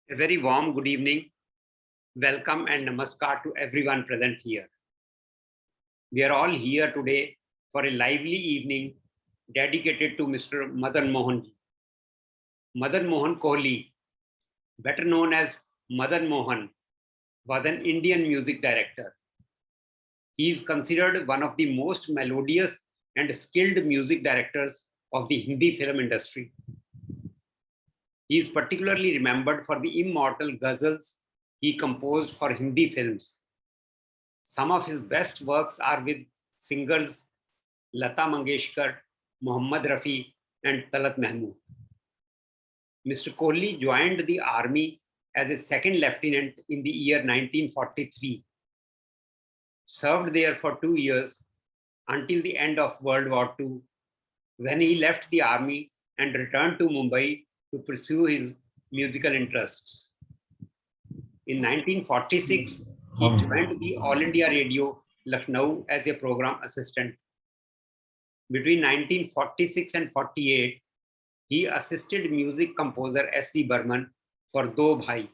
A very warm good evening, welcome and namaskar to everyone present here. We are all here today for a lively evening dedicated to Mr. Madan Mohan ji. Madan Mohan Kohli, better known as Madan Mohan, was an Indian music director. He is considered one of the most melodious and skilled music directors of the Hindi film industry. He is particularly remembered for the immortal ghazals he composed for Hindi films. Some of his best works are with singers Lata Mangeshkar, Mohammad Rafi, and Talat Mahmood. Mr. Kohli joined the army as a second lieutenant in the year 1943, served there for 2 years until the end of World War II, when he left the army and returned to Mumbai to pursue his musical interests. In 1946, he joined the All India Radio, Lucknow, as a program assistant. Between 1946 and 48, he assisted music composer S.D. Burman for Do Bhai.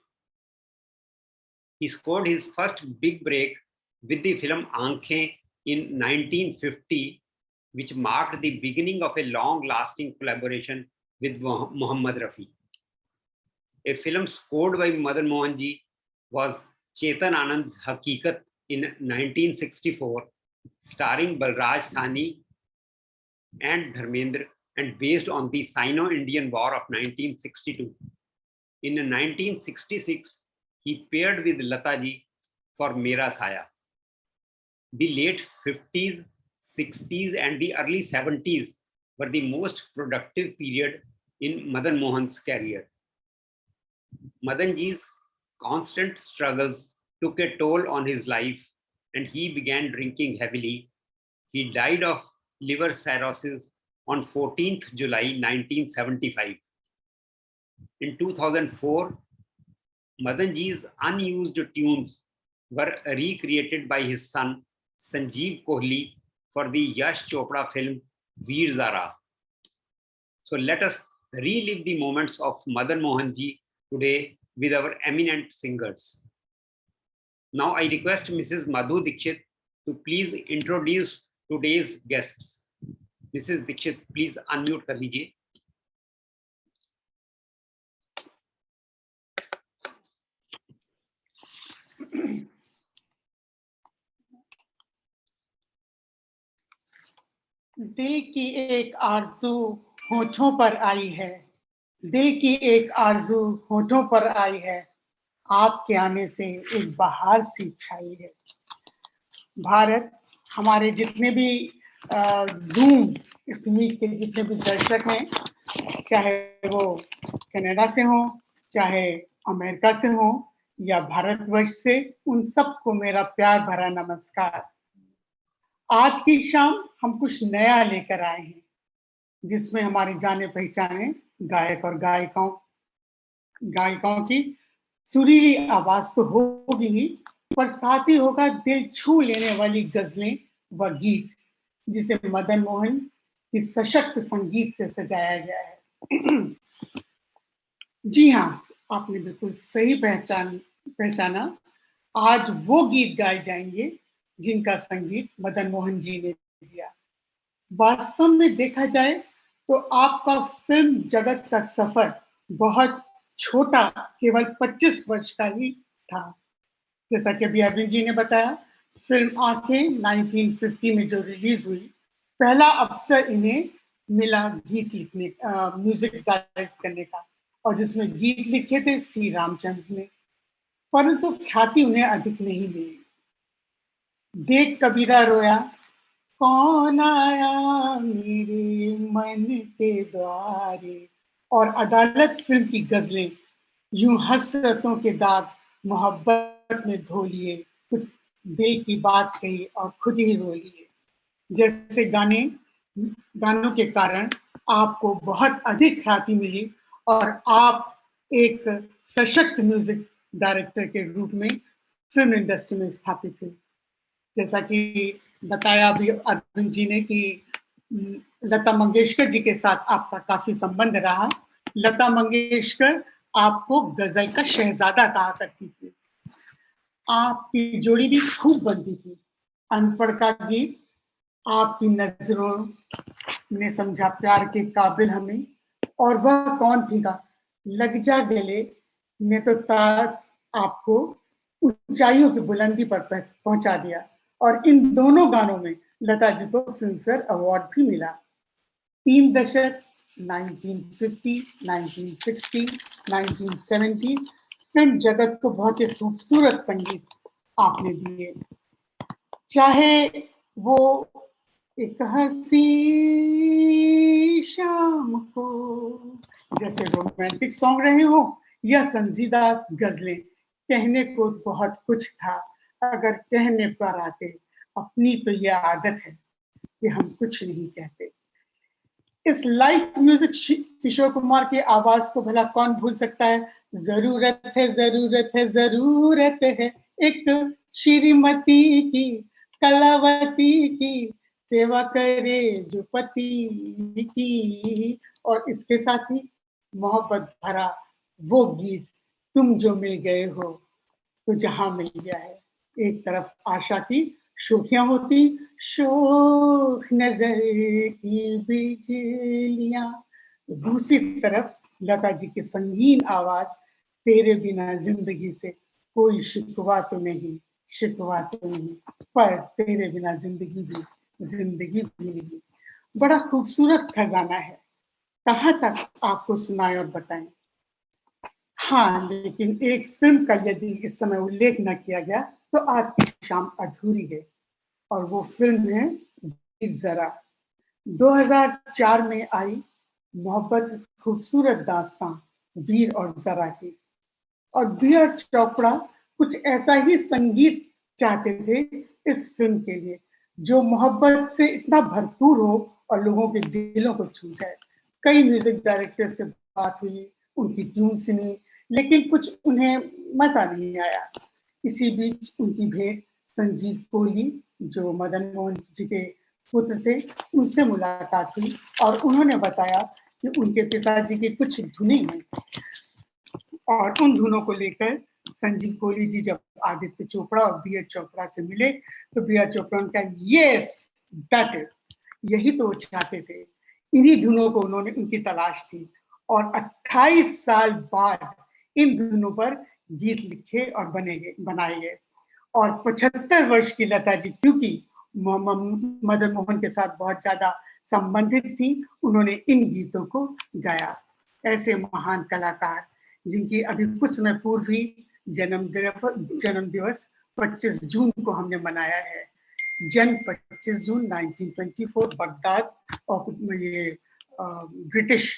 He scored his first big break with the film Aankhein in 1950, which marked the beginning of a long-lasting collaboration with Mohammad Rafi. A film scored by Madan Mohan ji was Chetan Anand's Hakikat in 1964, starring Balraj Sahni and Dharmendra, and based on the Sino-Indian War of 1962. In 1966, he paired with Lata ji for Mera Saya. The late 50s, 60s, and the early 70s were the most productive period in Madan Mohan's career. Madan ji's constant struggles took a toll on his life, and he began drinking heavily. He died of liver cirrhosis on 14th July 1975. In 2004, Madan ji's unused tunes were recreated by his son Sanjeev Kohli for the Yash Chopra film Veer Zara. So let us relive the moments of Madan Mohan ji today with our eminent singers. Now I request Mrs. Madhu Dixit to please introduce today's guests. Mrs. Dixit, please unmute कर लीजिए. दिल की एक आरज़ू होठों पर आई है, दिल की एक आरज़ू होठों पर आई है, आपके आने से एक बहार सी छाई है. भारत, हमारे जितने भी जूम इस मीट के जितने भी दर्शक हैं, चाहे वो कनाडा से हो, चाहे अमेरिका से हो या भारतवर्ष से, उन सबको मेरा प्यार भरा नमस्कार. आज की शाम हम कुछ नया लेकर आए हैं, जिसमें हमारे जाने पहचाने गायक और गायिकाओं की सुरीली आवाज तो होगी ही, पर साथ ही होगा दिल छू लेने वाली गजलें व गीत, जिसे मदन मोहन की सशक्त संगीत से सजाया गया है. जी हाँ, आपने बिल्कुल सही पहचाना. आज वो गीत गाए जाएंगे जिनका संगीत मदन मोहन जी ने दिया. वास्तव में देखा जाए तो आपका फिल्म जगत का सफर बहुत छोटा, केवल 25 वर्ष का ही था. जैसा कि अभी अरविंद जी ने बताया, फिल्म आंखें 1950 में जो रिलीज हुई, पहला अवसर इन्हें मिला गीत लिखने, म्यूजिक डायरेक्ट करने का, और जिसमें गीत लिखे थे सी रामचंद्र ने, परंतु ख्याति उन्हें अधिक नहीं मिली. देख कबीरा रोया, कौन आया मेरे मन के द्वारे, और अदालत फिल्म की गजलें, यूं हसरतों के दाग मोहब्बत में धो लिए, कुछ दिल की बात कही और खुद ही रो लिए, जैसे गानों के कारण आपको बहुत अधिक ख्याति मिली और आप एक सशक्त म्यूजिक डायरेक्टर के रूप में फिल्म इंडस्ट्री में स्थापित हुए. जैसा कि बताया अभी अरविंद जी ने कि लता मंगेशकर जी के साथ आपका काफी संबंध रहा. लता मंगेशकर आपको गजल का शहजादा कहा करती थी। आपकी जोड़ी भी खूब बनती थी। अनपढ़ का गीत, आपकी नजरों ने समझा प्यार के काबिल हमें, और वह कौन थीगा, लग जा गले ने तो तार आपको ऊंचाइयों की बुलंदी पर पहुंचा दिया। और इन दोनों गानों में लता जी को फिल्म फेयर अवार्ड भी मिला। 3 दशक 1950, 1960, 1970 फिल्म जगत को बहुत ही खूबसूरत संगीत आपने दिए। चाहे वो एक हसी शाम को जैसे रोमांटिक सॉन्ग रहे हो, या संजीदा गजलें, कहने को बहुत कुछ था अगर कहने पर आते, अपनी तो ये आदत है कि हम कुछ नहीं कहते। इस लाइव म्यूजिक किशोर कुमार की आवाज को भला कौन भूल सकता है। जरूरत है, जरूरत है, जरूरत है एक श्रीमती की, कलावती की, सेवा करे जो पति की। और इसके साथ ही मोहब्बत भरा वो गीत, तुम जो मिल गए हो तो जहां मिल गया है। एक तरफ आशा की शोखियां होती, शोख नजर की बिजलियां, दूसरी तरफ लता जी की संगीन आवाज, तेरे बिना जिंदगी से कोई शिकवा तो नहीं, शिकवा तो नहीं, पर तेरे बिना जिंदगी भी नहीं। बड़ा खूबसूरत खजाना है, कहाँ तक आपको सुनाए और बताएं। हाँ, लेकिन एक फिल्म का यदि इस समय उल्लेख न किया गया तो आज की शाम अधूरी है, और वो फिल्म है वीर ज़रा। 2004 में आई मोहब्बत खूबसूरत दास्तां वीर और ज़रा की। और बी आर चोपड़ा कुछ ऐसा ही संगीत चाहते थे इस फिल्म के लिए, जो मोहब्बत से इतना भरपूर हो और लोगों के दिलों को छू जाए। कई म्यूजिक डायरेक्टर से बात हुई, उनकी ट्यून सुनी, लेकिन कुछ उन्हें मजा नहीं आया। इसी बीच उनकी भेंट संजीव कोहली, जो मदन मोहन जी के पुत्र थे, उनसे मुलाकात हुई और उन्होंने बताया कि उनके पिताजी की कुछ धुनें हैं, और उन धुनों को लेकर संजीव कोहली जी जब आदित्य चोपड़ा और बी आर चोपड़ा से मिले, तो बी आर चोपड़ा ने कहा, यस दैट इज, यही तो वो चाहते थे, इन्हीं धुनों को उन्होंने, उनकी तलाश थी। और 28 साल बाद इन धुनों पर गीत लिखे और बनाए गए। और 75 वर्ष की लता जी, क्योंकि मदन मोहन के साथ बहुत ज्यादा संबंधित थी, उन्होंने इन गीतों को गाया। ऐसे महान कलाकार जिनकी अभी कुछ समय पूर्व ही जन्म दिवस 25 जून को हमने मनाया है। जन्म 25 जून 1924 बगदाद और ये ब्रिटिश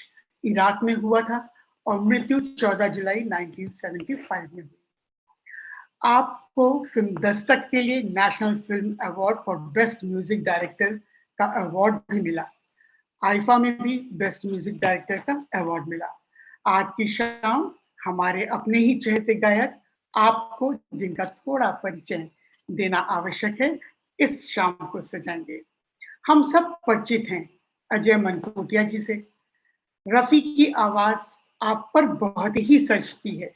इराक में हुआ था, और मृत्यु 14 जुलाई 1975 में हुई। आपको फिल्म दस्तक के लिए national film award for best music director का अवार्ड भी मिला। आईफा में भी बेस्ट म्यूजिक डायरेक्टर का अवार्ड मिला। आज की शाम हमारे अपने ही चहेते गायक, आपको जिनका थोड़ा परिचय देना आवश्यक है, इस शाम को सजाएंगे। हम सब परिचित हैं अजय मनकोटिया जी से। रफी की आवाज आप पर बहुत ही सजती है।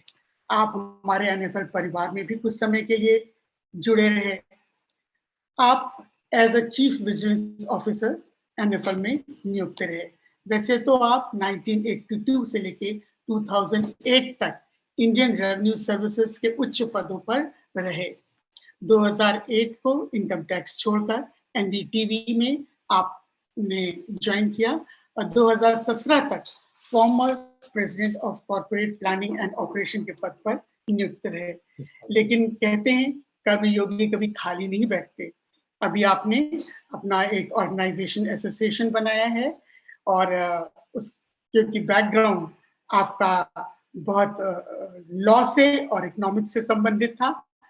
आप हमारे एनएफएल परिवार में भी कुछ समय के लिए जुड़े रहे। आप as a chief vigilance officer NFL में नियुक्त रहे। वैसे तो आप 1982 से लेके 2008 तक इंडियन रेवेन्यू सर्विसेज के उच्च पदों पर रहे। 2008 को इनकम टैक्स छोड़कर एनडीटीवी में आपने ज्वाइन किया, और 2017 तक former president of corporate planning and operation के पद पर नियुक्त रहे। लेकिन कहते हैं कभी योगी कभी खाली नहीं बैठते। अभी आपने अपना एक ऑर्गेनाइजेशन एसोसिएशन बनाया है, और उस क्योंकि बैकग्राउंड आपका बहुत लॉ से और इकोनॉमिक्स से संबंधित था।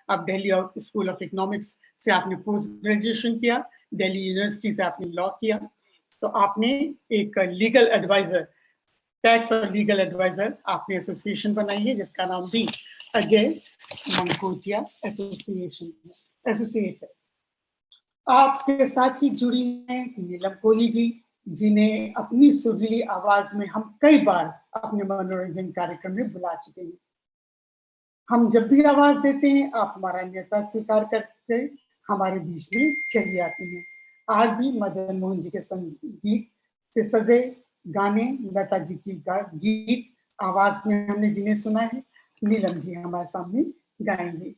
आप दिल्ली स्कूल ऑफ इकोनॉमिक्स से आपने पोस्ट ग्रेजुएशन किया, दिल्ली यूनिवर्सिटी से आपने लॉ किया, तो आपने एक लीगल एडवाइजर, टैक्स और लीगल एडवाइजर आपने एसोसिएशन बनाई है, जिसका नाम भी अजय मनकोटिया एसोसिएशन एसोसिएट है। आपके साथ ही जुड़ी हैं नीलम कोहली जी, जिन्हें अपनी सुरीली आवाज में हम कई बार अपने मनोरंजन कार्यक्रम में बुला चुके हैं। हम जब भी आवाज देते हैं, आप हमारा न्यौता स्वीकार करके हमारे बीच में चली आती हैं। आज भी मदन मोहन जी के संगीत से सजे गाने, लता जी की गीत आवाज में हमने जिन्हें सुना है, नीलम जी हमारे सामने गाएंगे।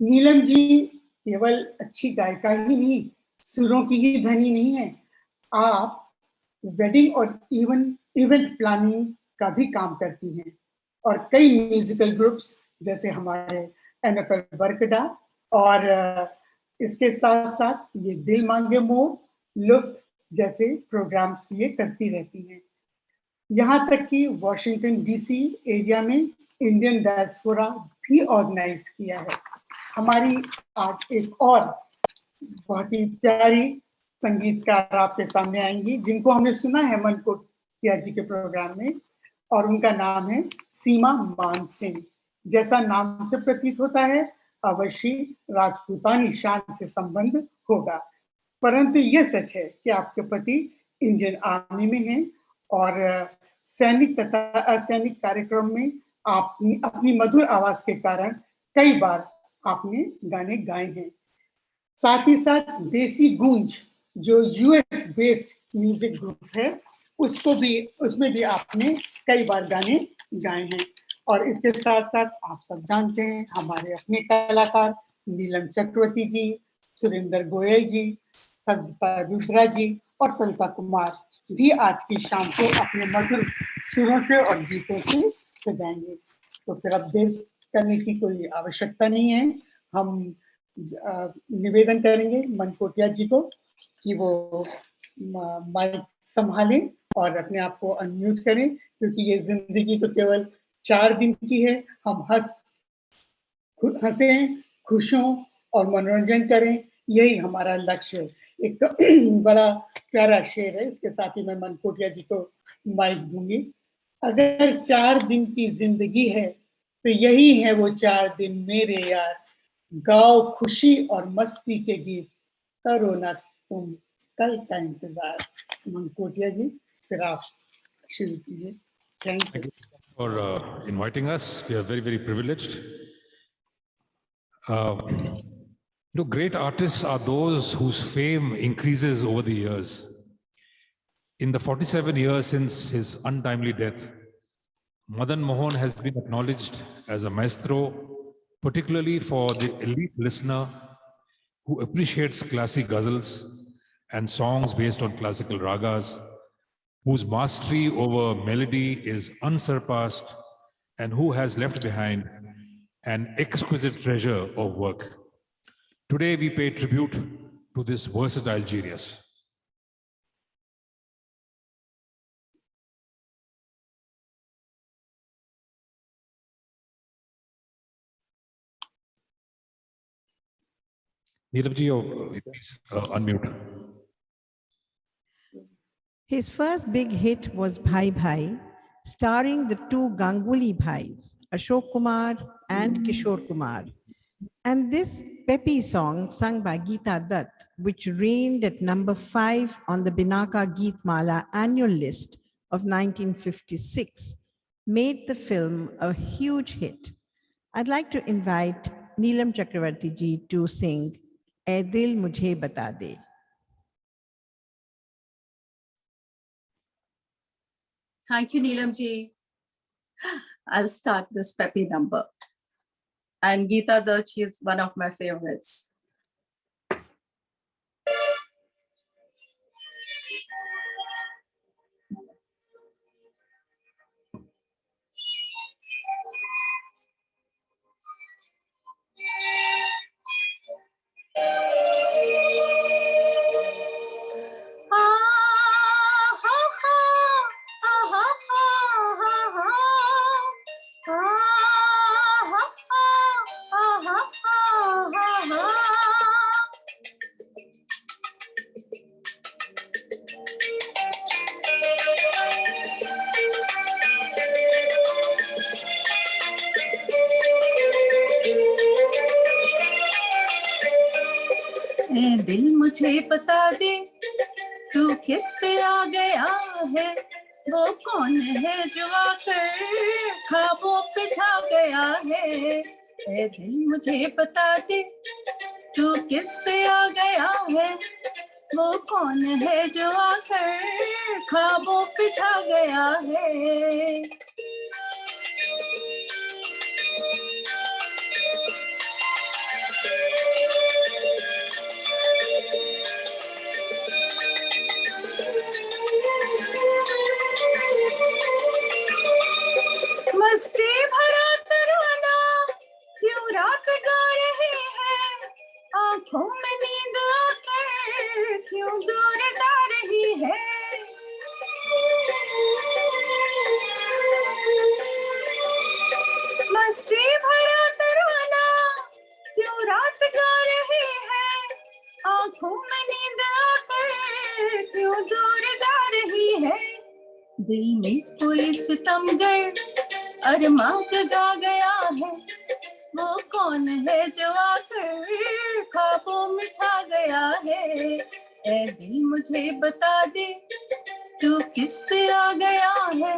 नीलम जी केवल अच्छी गायिका ही नहीं, सुरों की ही धनी नहीं है, आप वेडिंग और इवेंट प्लानिंग का भी काम करती हैं और कई म्यूजिकल ग्रुप्स जैसे हमारे NFL बरकडा और इसके साथ साथ ये दिल मांगे मोर, लुफ्त जैसे प्रोग्राम्स ये करती रहती हैं। यहाँ तक कि वॉशिंगटन DC एरिया में इंडियन डायस्पोरा भी ऑर्गेनाइज किया है। हमारी आज एक और बहुत ही प्यारी संगीतकार आपके सामने आएंगी, जिनको हमने सुना है मनकोटिया जी के प्रोग्राम में, और उनका नाम है सीमा मान सिंह। जैसा नाम से प्रतीत होता है, अवश्य राजपूतानी शान से संबंध होगा, परंतु ये सच है कि आपके पति इंडियन आर्मी में हैं और सैनिक तथा असैनिक कार्यक्रम में आपने अपनी मधुर आवाज के कारण कई बार आपने गाने गाए हैं। साथ ही साथ देसी गूंज जो यूएस बेस्ड म्यूजिक ग्रुप है, उसमें भी आपने कई बार गाने गाए हैं। और इसके साथ साथ आप सब जानते हैं, हमारे अपने कलाकार नीलम चक्रवर्ती जी, सुरेंद्र गोयल जी, सविता रुद्रा जी और सविता कुमार भी आज की शाम को अपने मधुर सुरों से और गीतों से सजाएंगे। तो फिर अब देर करने की कोई आवश्यकता नहीं है। हम निवेदन करेंगे मनकोटिया जी को कि वो माइक संभालें और अपने आप को अनम्यूट करें, क्योंकि ये जिंदगी तो केवल 4 दिन की है। हम हंसें, खुश हों और मनोरंजन करें, यही हमारा लक्ष्य है। एक बड़ा प्यारा शेर है, इसके साथ ही मैं मनकोटिया जी को माइक दूंगी। अगर 4 दिन की जिंदगी है तो यही है वो 4 दिन मेरे यार, गाओ खुशी और मस्ती के गीत, करो ना तुम कल का इंतजार। मनकोटिया जी, फिर आप शुरू कीजिए। Thank Thank you you for inviting us. We are very, very privileged. Great artists are those whose fame increases over the years. In the 47 years since his untimely death, Madan Mohan has been acknowledged as a maestro, particularly for the elite listener who appreciates classic ghazals and songs based on classical ragas, whose mastery over melody is unsurpassed, and who has left behind an exquisite treasure of work. Today, we pay tribute to this versatile genius. Neelamji, please unmute. His first big hit was Bhai Bhai, starring the two Ganguly Bhais, Ashok Kumar and Kishore Kumar. And this peppy song sung by Geeta Dutt, which reigned at number 5 on the Binaka Geet Mala annual list of 1956, made the film a huge hit. I'd like to invite Neelam Chakravarti ji to sing "Ae Dil Mujhe Bata De." Thank you, Neelam ji. I'll start this peppy number. And Geeta Dutt, she is one of my favorites. दिल मुझे बता दे तू किस पे आ गया है, वो कौन है जो आकर ख्वाबों पे छा गया है। ऐ दिल मुझे बता दे, तू किस पे आ गया है, वो कौन है जो आकर ख्वाबों पे छा गया है। मस्ती भरा तराना क्यों रात गा रही है, आंखों में नींद आकर क्यों दूर जा रही है। मस्ती भरा तराना क्यों रात गा रही है, आंखों में नींद आकर क्यों दूर जा रही है। दिल में कोई सितमगर अरमां जगा गया है, वो कौन है जो आकर ख्वाबों में छा गया है। ऐ दिल मुझे बता दे, तू किस पे आ गया है,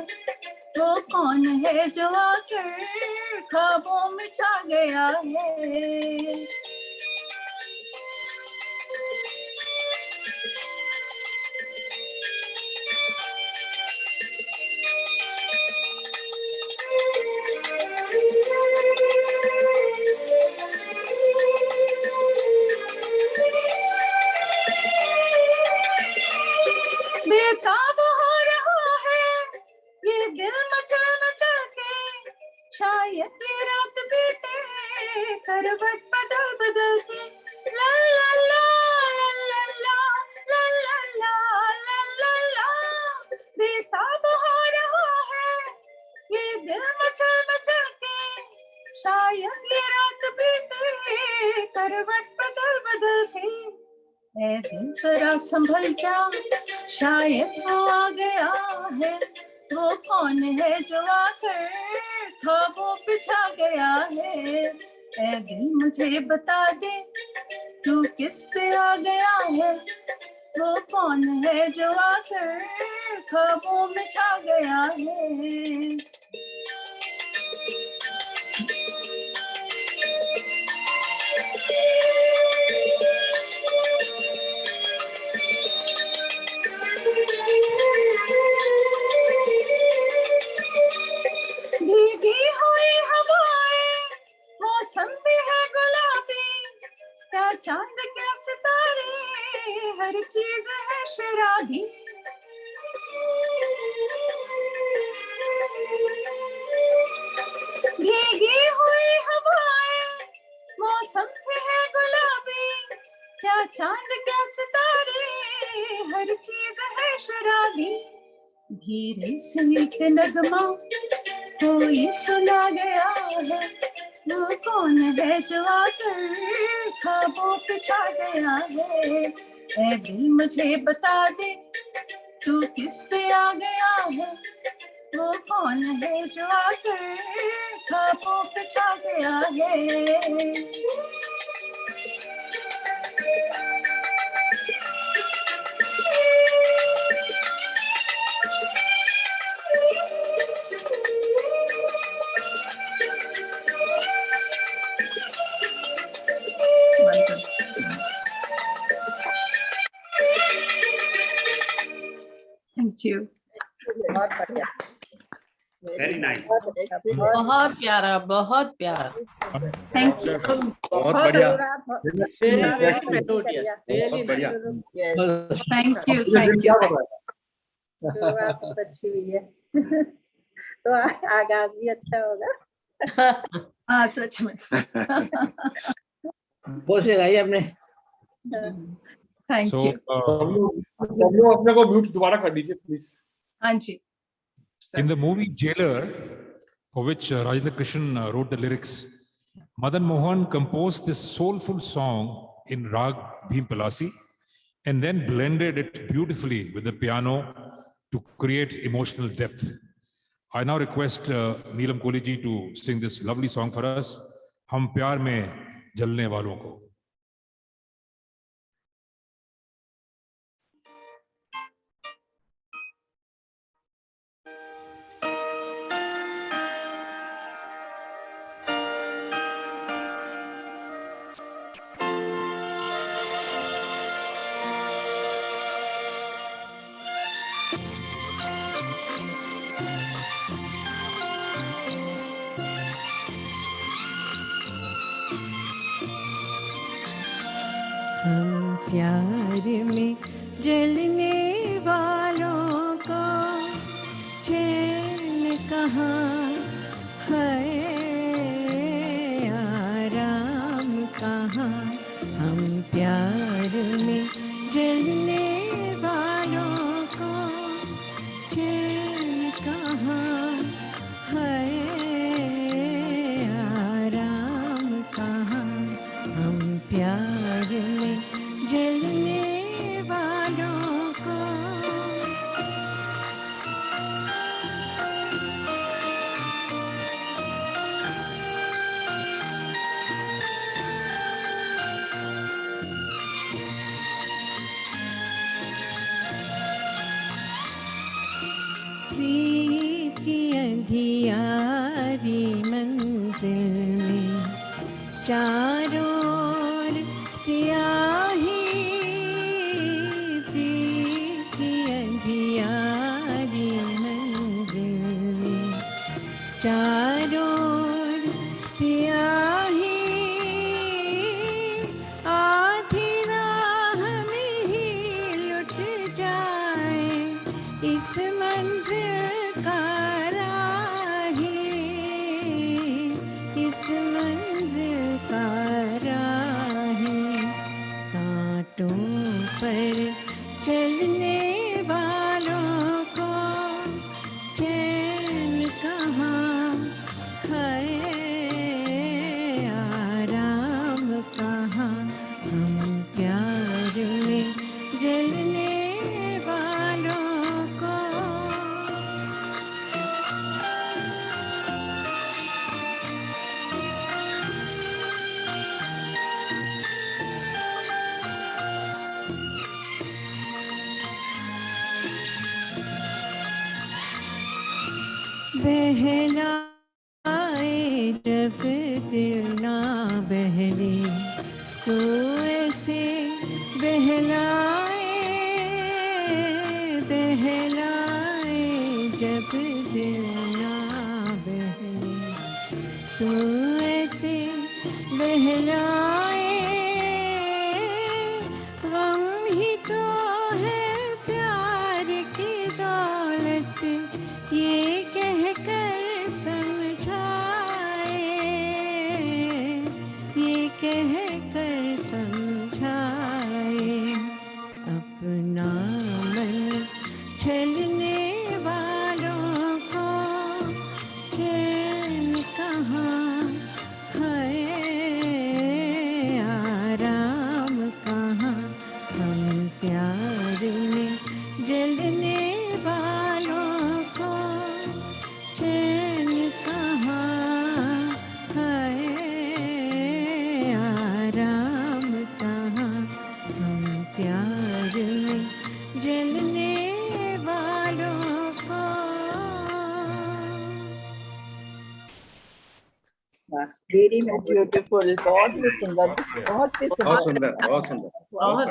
वो कौन है जो आकर ख्वाबों में छा गया है। बेताब हो रहा है ये दिल मचल मचल के, शायद ये रात बीते करवट बदल बदल के। ला ला ला ला ला ला ला ला ला ला ला। बेताब हो रहा है ये दिल मचल मचल के, शायद ये रात बीते करवट बदल बदल के। ऐ दिल जरा संभल जा, शायद वो आ गया है, वो कौन है जो आकर ख्वाबों पे छा गया है। ऐ दिल मुझे बता दे, तू किस पे आ गया है, वो कौन है जो आकर ख्वाबों में छा गया है। भीगी हुई हवाएं, मौसम भी है गुलाबी, क्या चांद क्या सितारे, हर चीज है शराबी। भीगी हुई हवाएं, मौसम भी है गुलाबी, क्या चांद क्या सितारे, हर चीज है शराबी। धीरे से एक नगमा कोई सुना गया है, वो कौन है जो आकर ख्वाबों पे छा गया है। ऐ दिल मुझे बता दे, तू किस पे आ गया है, वो कौन है जो आकर ख्वाबों पे छा गया है। Thank you. बहुत बढ़िया, Very nice. बहुत प्यारा, बहुत प्यारा। Thank you. बहुत बढ़िया, वेरी मेलोडियस, रियली बहुत बढ़िया। Thank you. Thank you. शुरुआत बहुत अच्छी हुई है तो आगाज भी अच्छा होगा। हाँ सच में। बहुत से गाई आपने। Thank So, you. सब लोग अपने को म्यूट दोबारा कर दीजिए प्लीज। हाँ जी। in the movie Jailer, for which Rajendra Krishnan wrote the lyrics, Madan Mohan composed this soulful song in Rag Bhim Palasi and then blended it beautifully with the piano to create emotional depth. I now request Neelam Kohli ji to sing this lovely song for us, Hum Pyar Mein Jalne Walon Ko. प्यार में जलने वालों को चैन कहाँ है, आराम कहाँ। हम प्यार में जलने वालों को चैन कहाँ है, आराम कहाँ। हम प्यार में जलने वालों को। प्रीति अंधियारी मंजिल में चारों ओर सियाही, प्रीति अंधियारी मंजिल में चारों ओर सियाही, आधी राह में ही लुट जाए इस मंजिल का राही, इस मंजिल का राही। कांटों पर चलने वालों को चैन कहाँ है, आराम कहाँ। हम प्यार में जलने वालों को। बहलाए जब दिल ना बहले तो ऐसे बहलाए, बहलाए जब दिल ना बहले तो ऐसे बहलाए। गम ही तो है प्यार की दौलत, ये कहकर समझाए, ये कहकर समझाए। अपना मन छलने वालों को चैन कहाँ है, आराम कहाँ। हम प्यार में जलने वालों को चैन कहाँ है, आराम कहाँ। हम प्यार में जलने वालों को। वेरी ब्यूटीफुल, बहुत ही सुंदर, बहुत ही बहुत सुंदर, सुंदर, बहुत सुंदर, बहुत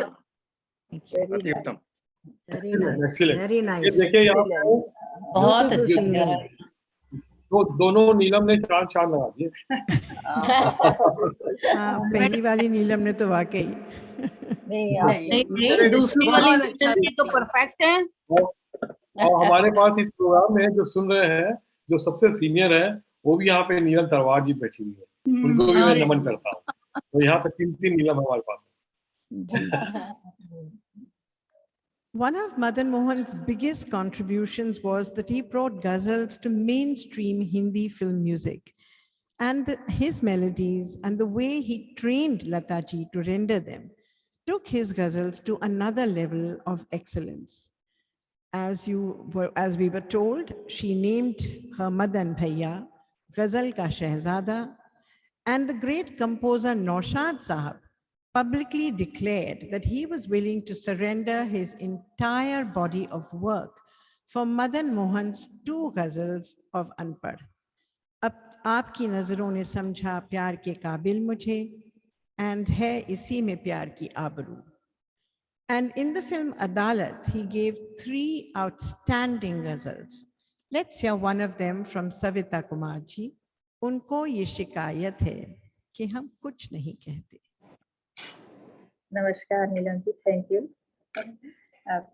अति उत्तम। Very nice, Excellent. वेरी ये नाइस। देखिए यहाँ पे बहुत Beautiful अच्छी singing. दोनों नीलम ने चार चार लगा दिए। हाँ, पहली वाली नीलम ने तो वाकई। नहीं नहीं, दूसरी वाली नीलम की तो परफेक्ट है। और हमारे पास इस प्रोग्राम में जो सुन रहे हैं, जो सबसे सीनियर है, वो भी यहाँ पे नीलम तरवार जी बैठी हुई है, उनको भी मैं नमन करता हूँ। तो यहाँ पे तीन तीन नीलम हमारे पास है। One of Madan Mohan's biggest contributions was that he brought ghazals to mainstream Hindi film music. And his melodies and the way he trained Lata ji to render them took his ghazals to another level of excellence. As we were told, she named her Madan Bhaiya Ghazal Ka Shehzada, and the great composer Naushad Sahab publicly declared that he was willing to surrender his entire body of work for Madan Mohan's 2 ghazals of Anpad. अब आपकी नजरों ने समझा प्यार के काबिल मुझे, and है इसी में प्यार की आबरू. And in the film Adalat, he gave 3 outstanding ghazals. Let's hear one of them from Savita Kumar ji. उनको ये शिकायत है कि हम कुछ नहीं कहते. नमस्कार नीलम जी, थैंक यू। आप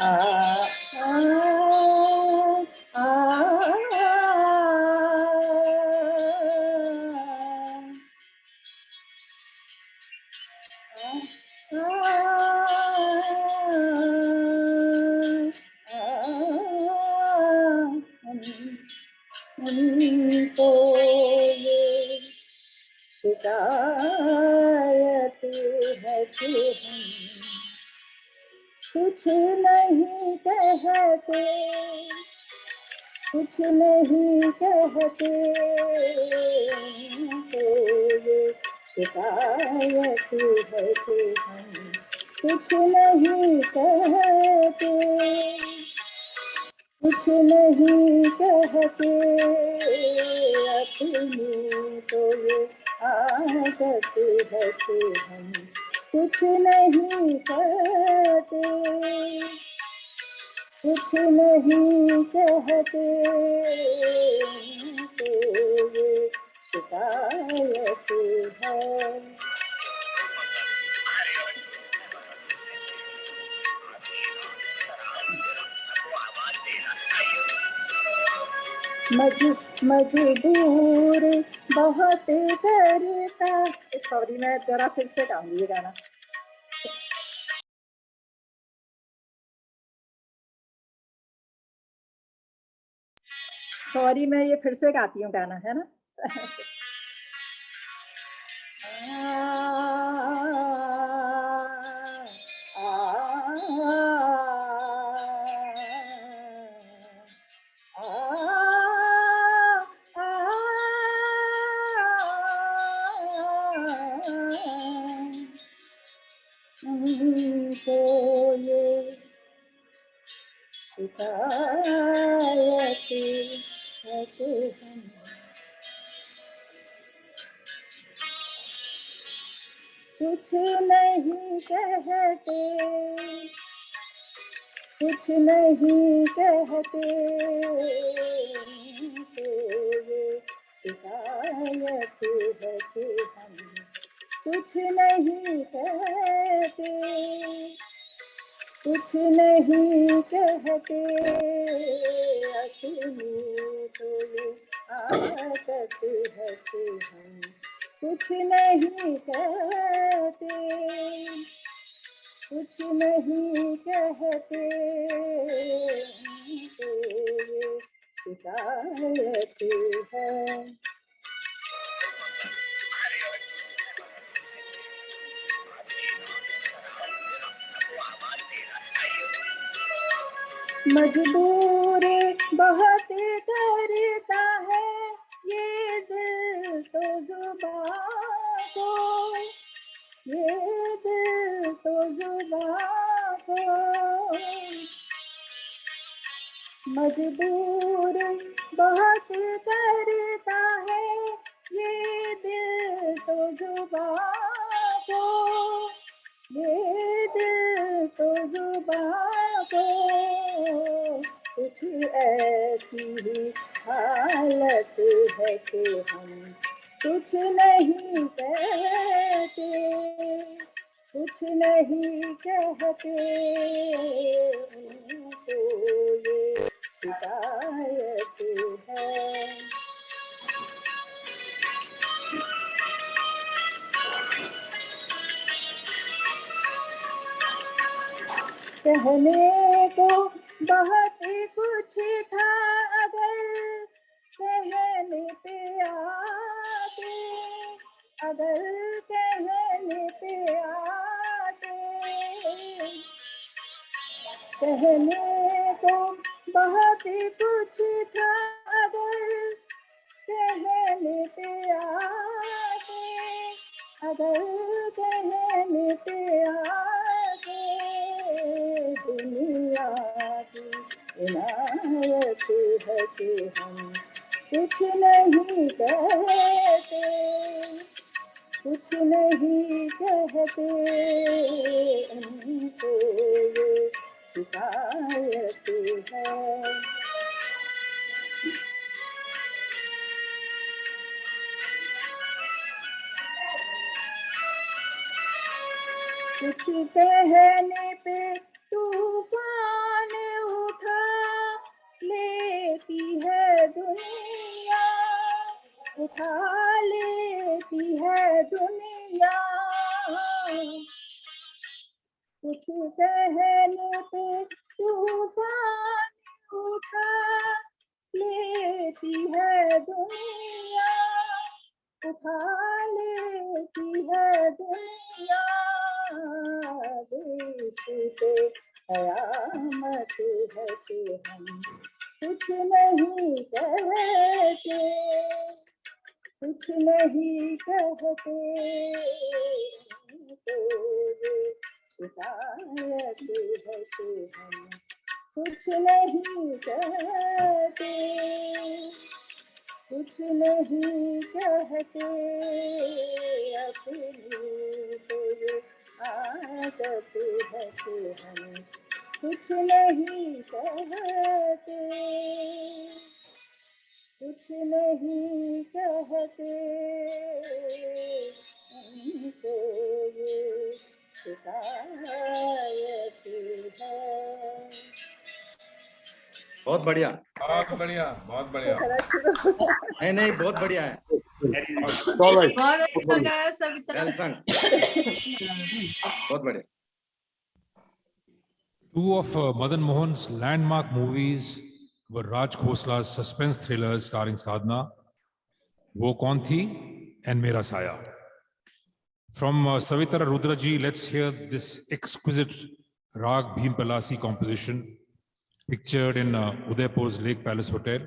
आ, आ, आ, हमको ये शिकायत है कि हम कुछ नहीं कहते, कुछ नहीं कहते, तो ये शिकायत है कि हम कुछ नहीं कहते, कुछ नहीं कहते, अपनी तो ये आदत है कि हम कुछ नहीं कहते, कुछ नहीं कहते, तो ये शिकायत है। मजबूर बहुत करता, सॉरी मैं जरा फिर से गाऊंगी ये गाना। सॉरी मैं ये फिर से गाती हूँ गाना, है ना। तो ये शिकायत है कि हम कुछ नहीं कहते, कुछ नहीं कहते, तो ये शिकायत है कि हम कुछ नहीं कहते, कुछ नहीं कहते, अपनी तो ये आदत है कि हम कुछ नहीं कहते, कुछ नहीं कहते, तो ये शिकायत है। मजबूर बहुत करता है ये दिल तो जुबां को, ये दिल तो जुबां को, मजबूर बहुत करता है ये दिल तो जुबां को, ये दिल तो जुबां को, कुछ ऐसी ही हालत है कि हम कुछ नहीं कहते, कुछ नहीं कहते, तो ये शिकायत है। कहने को बहुत कुछ था अगर कहने पे आते, अगर कहने पे आते, कहने को बहुत कुछ था अगर कहने पे आते, अगर कहने पे आते, दुनिया की इनायत है कि हम कुछ नहीं कहते, कुछ नहीं कहते, उनको ये शिकायत है। कुछ कहने पे तूफान उठा लेती है दुनिया, उठा लेती है दुनिया। कुछ कहने पे तूफान उठा लेती है दुनिया, उठा लेती है दुनिया। देश पे कयामत है कि हम कुछ नहीं कहते, कुछ नहीं कहते। तो ये शिकायत है कि हम कुछ नहीं कहते, कुछ नहीं कहते। अपनी तो ये आदत है कि हम कुछ नहीं कहते, कुछ नहीं कहते। हमको ये शिकायत है। बहुत बढ़िया। बहुत बढ़िया, बहुत बढ़िया। नहीं नहीं, बहुत बढ़िया है। बहुत अच्छा गाया सविता। Well sung. बहुत बढ़िया। Two of Madan Mohan's landmark movies were Raj Khosla's suspense thrillers starring Sadhna, Wo Kaun Thi and Mera Saya. From Savitara Rudraji, let's hear this exquisite Rag Bhim Palasi composition pictured in Udaipur's Lake Palace Hotel,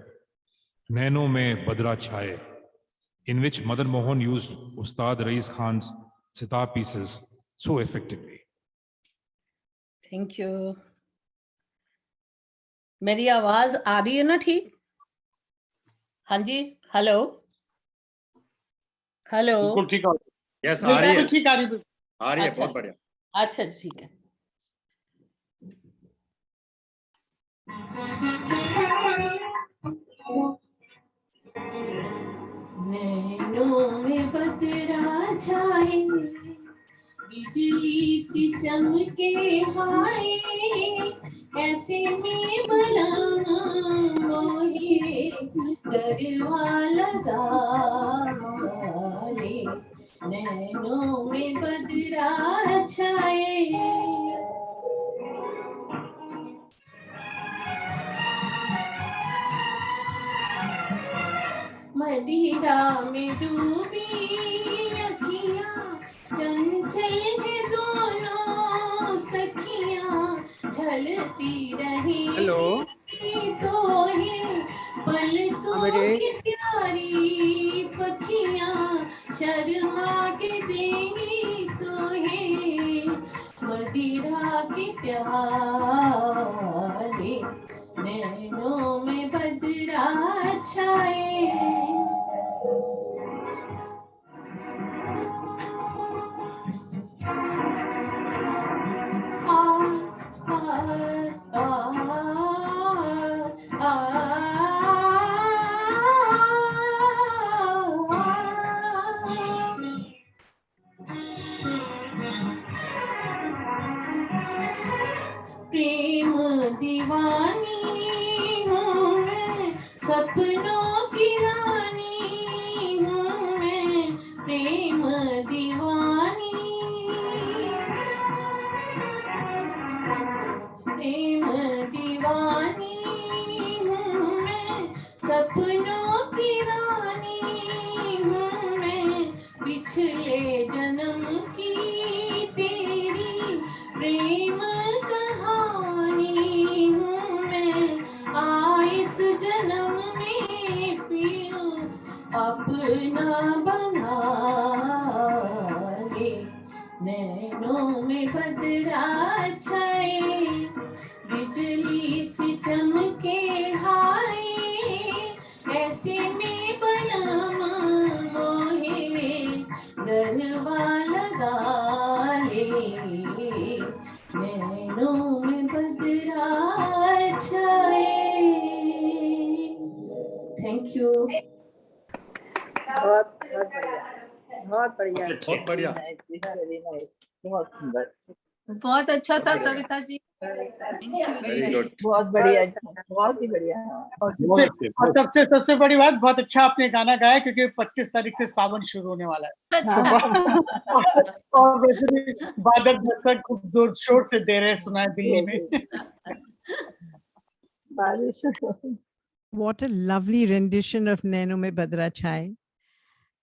Naino Mein Badra Chhaye, in which Madan Mohan used Ustad Rais Khan's sitar pieces so effectively. Thank you. मेरी आवाज आ रही है ना ठीक? हाँ जी, hello hello. बिल्कुल ठीक है। यस, आ रही है, ठीक आ रही है। आ रही है। अच्छा। बहुत बढ़िया। अच्छा ठीक है। नैनों में बदरा छाए, बिजली सी चमके हाय, ऐसे में बलमा मोहे गरबा लगा ले। नैनों में बदरा छाए, मदिरा में डूबी अखियां, चंचल है दोनों सखियां, झलती रही तो है पलकों की प्यारी पखियां, शर्मा के देंगी तो है मदिरा के प्याले। नैनों में बदरा छाए, प्रेम दीवानी हूँ मैं, सपनों की रानी हूँ मैं, प्रेम दीवानी, प्रेम दीवानी हूँ मैं, सपनों की रानी हूँ मैं, पिछले जन्म की तेरी प्रेम कहानी हूँ मैं, इस जन्म में पियो अपना बना ले। नैनों में बदरा छाए, बिजली सी चमके हाय, ऐसे में बलमा मोहे गरबा लगा ले। नैनों में बदरा छाए। Thank you. बहुत बढ़िया, बहुत बढ़िया। बहुत बढ़िया। वेरी नाइस, बहुत सुंदर। बहुत अच्छा था Savita ji, thank you very जी। गुड। बहुत बढ़िया जी, बहुत ही बढ़िया। और सबसे बड़ी बात, बहुत अच्छा आपने गाना गाया, क्योंकि 25 तारीख से सावन शुरू होने वाला है। अच्छा। और वैसे भी बादल दस्तक खूब जोर शोर से दे रहे सुना है दिल्ली में। बारिश What a lovely rendition of Nainu Mein Badra Chai.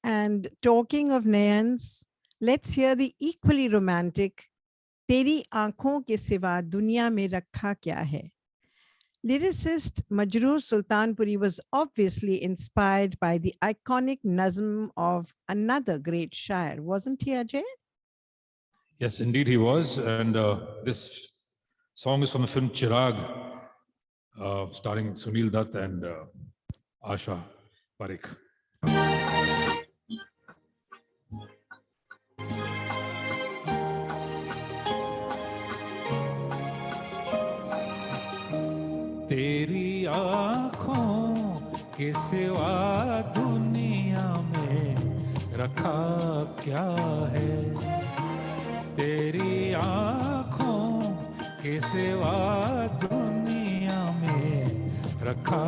And talking of Nayans, let's hear the equally romantic Teri Aankhon ke siwa duniya mein rakha kya hai. Lyricist Majroor Sultanpuri was obviously inspired by the iconic nazm of another great shair, wasn't he, Ajay? Yes, indeed he was. And this song is from the film Chirag, starring Sunil Dutt and Asha Parekh. तेरी आँखों के सिवा दुनिया में रखा क्या है, तेरी आँखों के सिवा दुनिया में रखा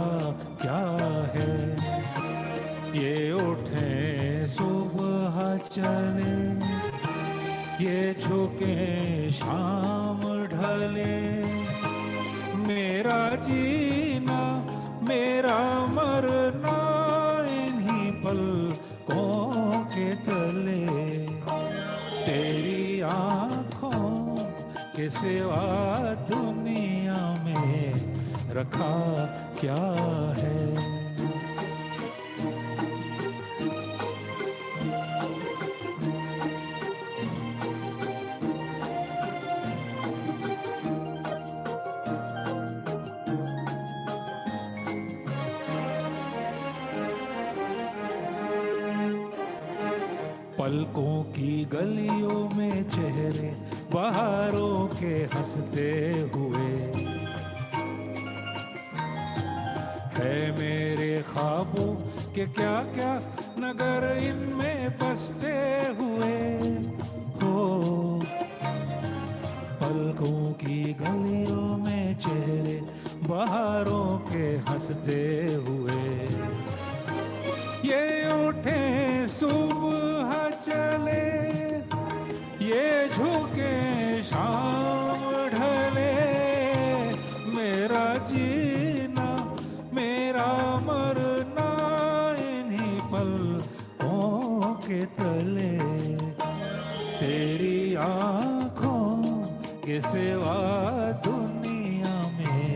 क्या है। ये उठे सुबह चले, ये झुके शाम ढले, मेरा जीना मेरा मरना इन्हीं पलकों के तले, तेरी आँखों के सिवा दुनिया में रखा क्या है। पलकों की गलियों में चेहरे बहारों के हंसते हुए, है मेरे ख्वाबों के क्या क्या नगर इनमें बसते हुए हो। पलकों की गलियों में चेहरे बहारों के हंसते हुए, ये उठे सुबह चले, ये झुके शाम ढले, मेरा जीना मेरा मरना इन्हीं पलकों के तले, तेरी आँखों के सिवा दुनिया में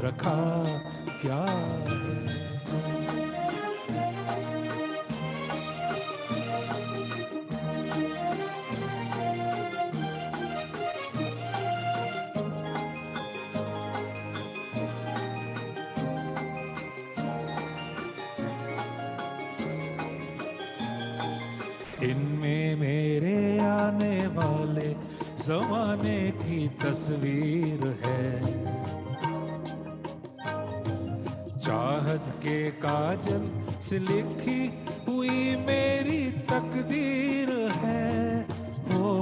रखा क्या है। इनमें मेरे आने वाले जमाने की तस्वीर है, चाहत के काजल से लिखी हुई मेरी तकदीर है। ओ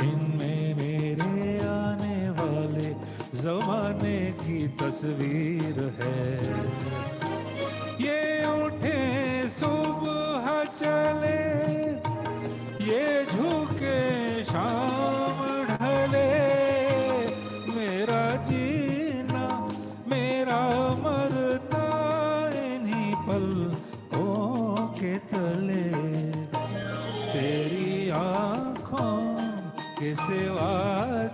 इनमें मेरे आने वाले जमाने की तस्वीर है, ये उठे सुबह चले, ये झुके शाम ढले, मेरा जीना मेरा मरना इन्हीं पलकों के तले, तेरी आँखों के सिवा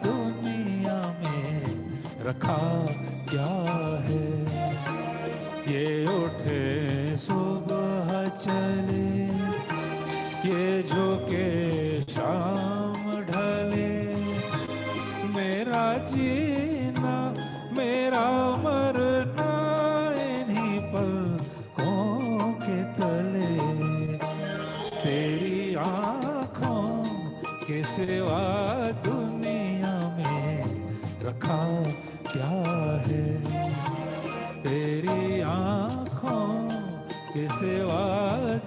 दुनिया में रखा क्या है। ये उठे सुबह चले, ये झुके शाम ढले, मेरा जीना मेरा मरना इन्हीं पलकों के तले, तेरी आँखों के सिवा दुनिया में रखा क्या है, तेरी आँखों के सिवा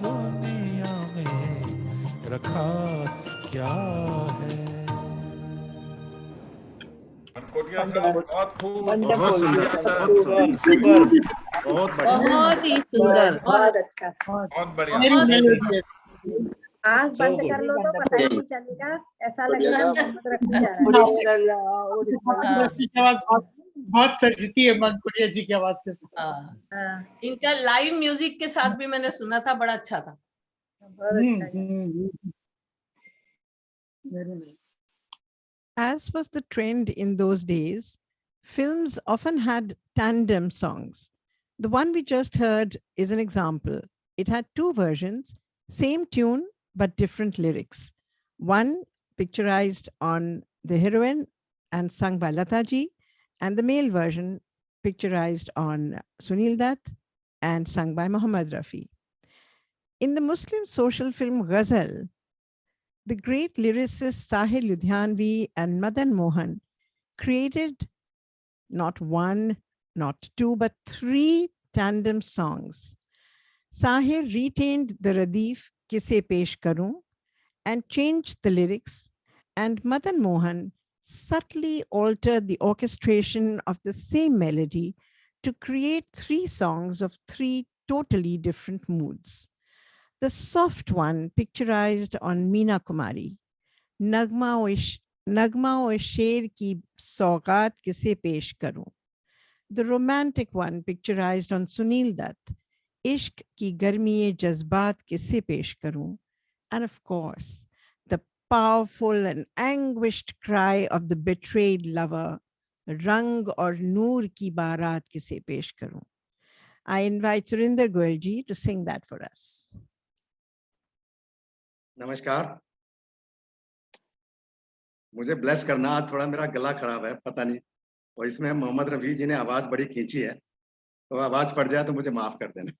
दुनिया में रखा क्या है। कोटिया साहब बहुत खूब बहुत सुंदर, बहुत सुपर सुंदर, बहुत बढ़िया। बहुत ही सुंदर। बहुत अच्छा। बहुत बढ़िया। मेरी मेलोडी है। आँख बंद कर लो तो पता ही नहीं चलेगा, ऐसा लगेगा मोहम्मद रफी जा रहा है। रफी की आवाज बहुत सजती है मनपुरिया जी की आवाज के साथ। हाँ, हाँ, इनका लाइव म्यूजिक के साथ भी मैंने सुना था, बड़ा अच्छा था। बहुत अच्छा है। Very nice. As was the trend in those days, films often had tandem songs. The one we just heard is an example. It had two versions, same tune, but different lyrics. One picturized on the heroine and sung by Lata ji, and the male version picturized on Sunil Dutt and sung by Muhammad Rafi. In the Muslim social film Ghazal, the great lyricists Sahir Ludhianvi and Madan Mohan created not one, not two, but three tandem songs. Sahir retained the Radif Kise Pesh Karun and changed the lyrics, and Madan Mohan subtly altered the orchestration of the same melody to create three songs of three totally different moods. The soft one picturized on Meena Kumari, नगमा और शेर की सौगात किसे पेश करूं. The romantic one picturized on Sunil Dutt, इश्क की गर्मी जज्बात किसे पेश करूं. And of course, the powerful and anguished cry of the betrayed lover, रंग और नूर की बारात किसे पेश करूं. I invite Surinder Goyal ji to sing that for us. नमस्कार, मुझे ब्लेस करना, आज थोड़ा मेरा गला खराब है, पता नहीं, और इसमें मोहम्मद रफी जी ने आवाज बड़ी खींची है, तो आवाज पड़ जाए तो मुझे माफ कर देना।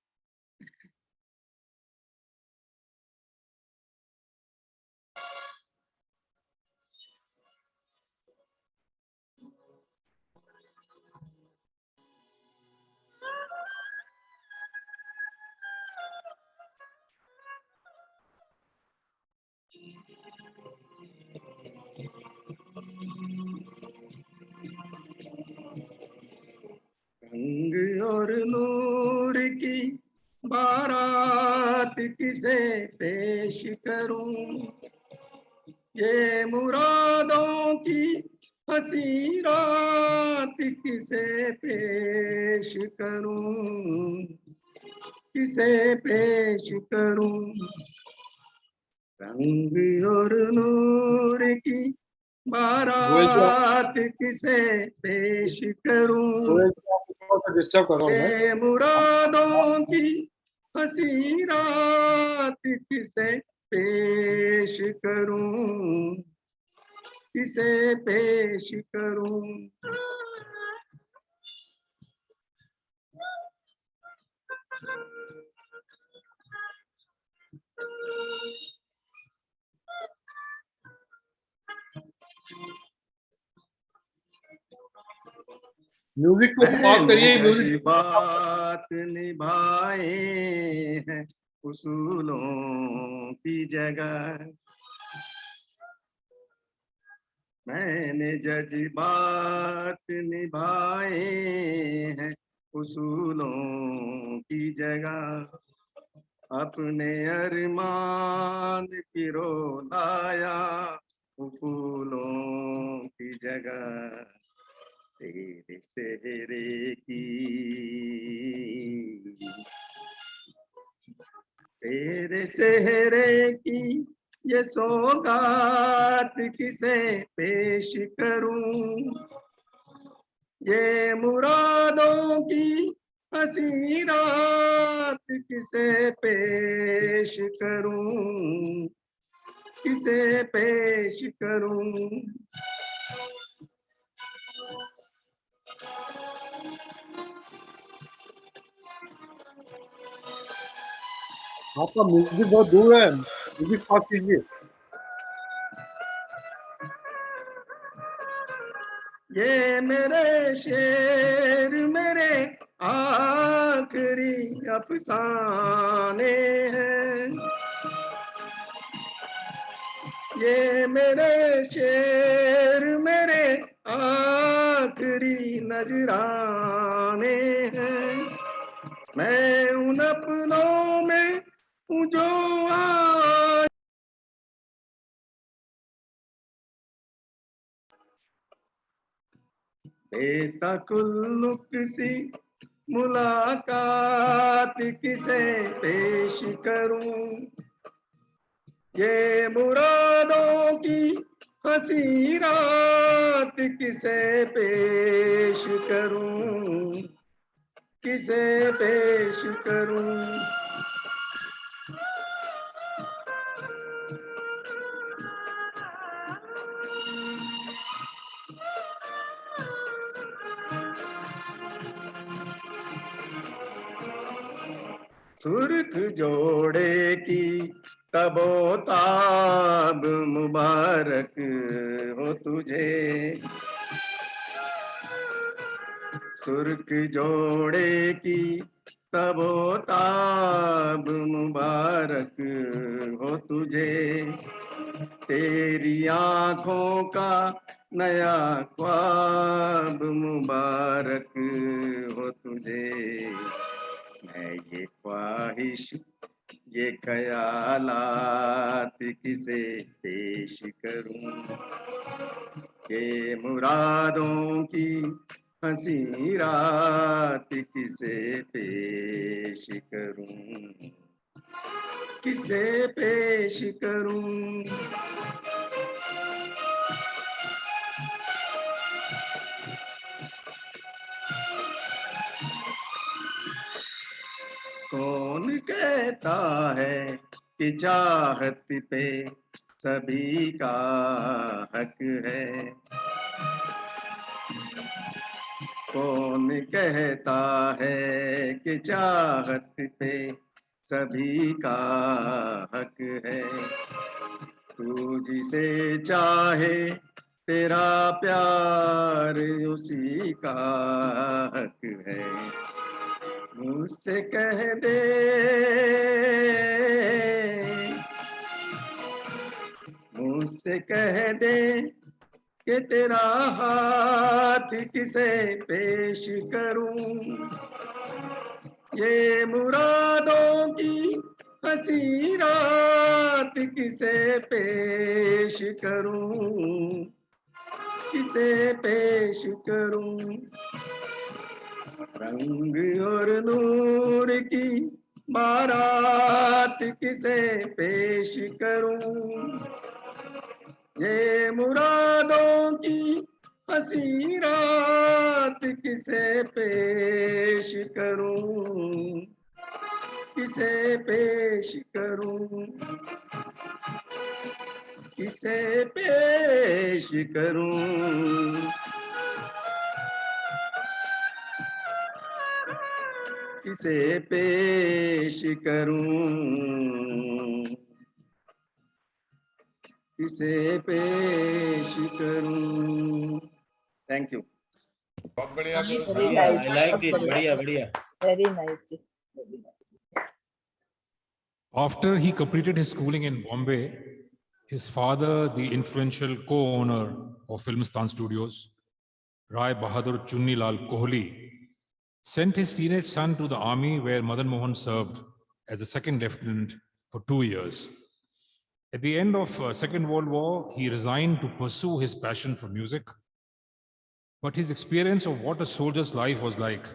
रंग और नूर की बारात किसे पेश करूं, ये मुरादों की हंसी रात किसे पेश करूं, किसे पेश करूं। रंग और नूर की बारात किसे पेश करूं, डिस्टर्ब कर रहा हूं मैं। ये मुरादों की हंसी रात किसे पेश करूं, किसे पेश करूं। म्यूजिक को पॉज करिए, म्यूजिक बात निभाए हैं उसूलों की जगह, मैंने जज्बात निभाए हैं उसूलों की जगह, अपने अरमान पिरो लाया फूलों की जगह, तेरे चेहरे की, तेरे चेहरे की ये सौगात किसे पेश करूं, ये मुरादों की हंसी रात किसे पेश करूं, किसे पेश करूं। आपका म्यूजिक बहुत दूर है, म्यूजिक पॉज कीजिए। ये मेरे शेर मेरे आखिरी अफसाने हैं, ये मेरे शेर मेरे नजराने हैं। मैं उन अपनों में हूँ जो आज बेतकुल्लुक सी मुलाकात किसे पेश करूं, ये मुरादों की हंसी रात किसे पेश करूं, किसे पेश करूं। सुर्ख जोड़े की तबोताब मुबारक हो तुझे, सुर्ख जोड़े की तबोताब मुबारक हो तुझे, तेरी आंखों का नया ख्वाब मुबारक हो तुझे। मैं ये ख्वाहिश ये ख्यालात किसे पेश करूं, ये मुरादों की हंसी रात किसे पेश करूं, किसे पेश करूं। कौन कहता है कि चाहत पे सभी का हक है, कौन कहता है कि चाहत पे सभी का हक है। तू जिसे चाहे तेरा प्यार उसी का हक है। मुझसे कह दे, मुझसे कह दे कि तेरा हाथ किसे पेश करूं, ये मुरादों की हंसी रात किसे पेश करूं, किसे पेश करूं। रंग और नूर की बारात किसे पेश करूं, ये मुरादों की हंसी रात किसे पेश करूं, किसे पेश करूं, किसे पेश करूं, किसे पेश करूं, किसे पेश करूं। Thank you. बहुत बढ़िया गुरु Very साहब। nice. I liked it. बहुत बढ़िया बढ़िया। Very nice ji. Very nice. After he completed his schooling in Bombay, his father, the influential co-owner of Filmistan Studios, Rai Bahadur Chunnilal Kohli, sent his teenage son to the army where Madan Mohan served as a second lieutenant for 2 years. At the end of Second World War, he resigned to pursue his passion for music. But his experience of what a soldier's life was like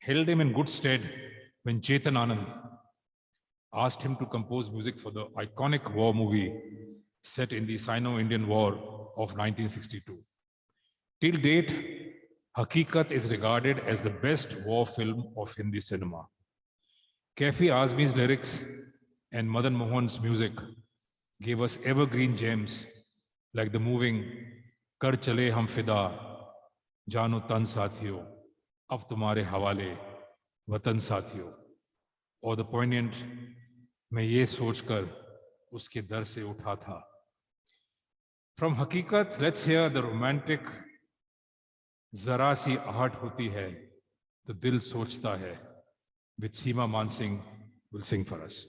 held him in good stead when Chetan Anand asked him to compose music for the iconic war movie set in the Sino-Indian War of 1962. Till date, Hakikat is regarded as the best war film of Hindi cinema. Kafi Azmi's lyrics and Madan Mohan's music gave us evergreen gems like the moving Kar Chale Hum Fida, Jano Tan Sathiyo, Ab Tumhare Hawale, Watan Sathiyo, or the poignant मैं ये सोचकर उसके दर से उठा था. From Hakikat, let's hear the romantic जरा सी आहट होती है तो दिल सोचता है, which Seema Mansingh will sing for us.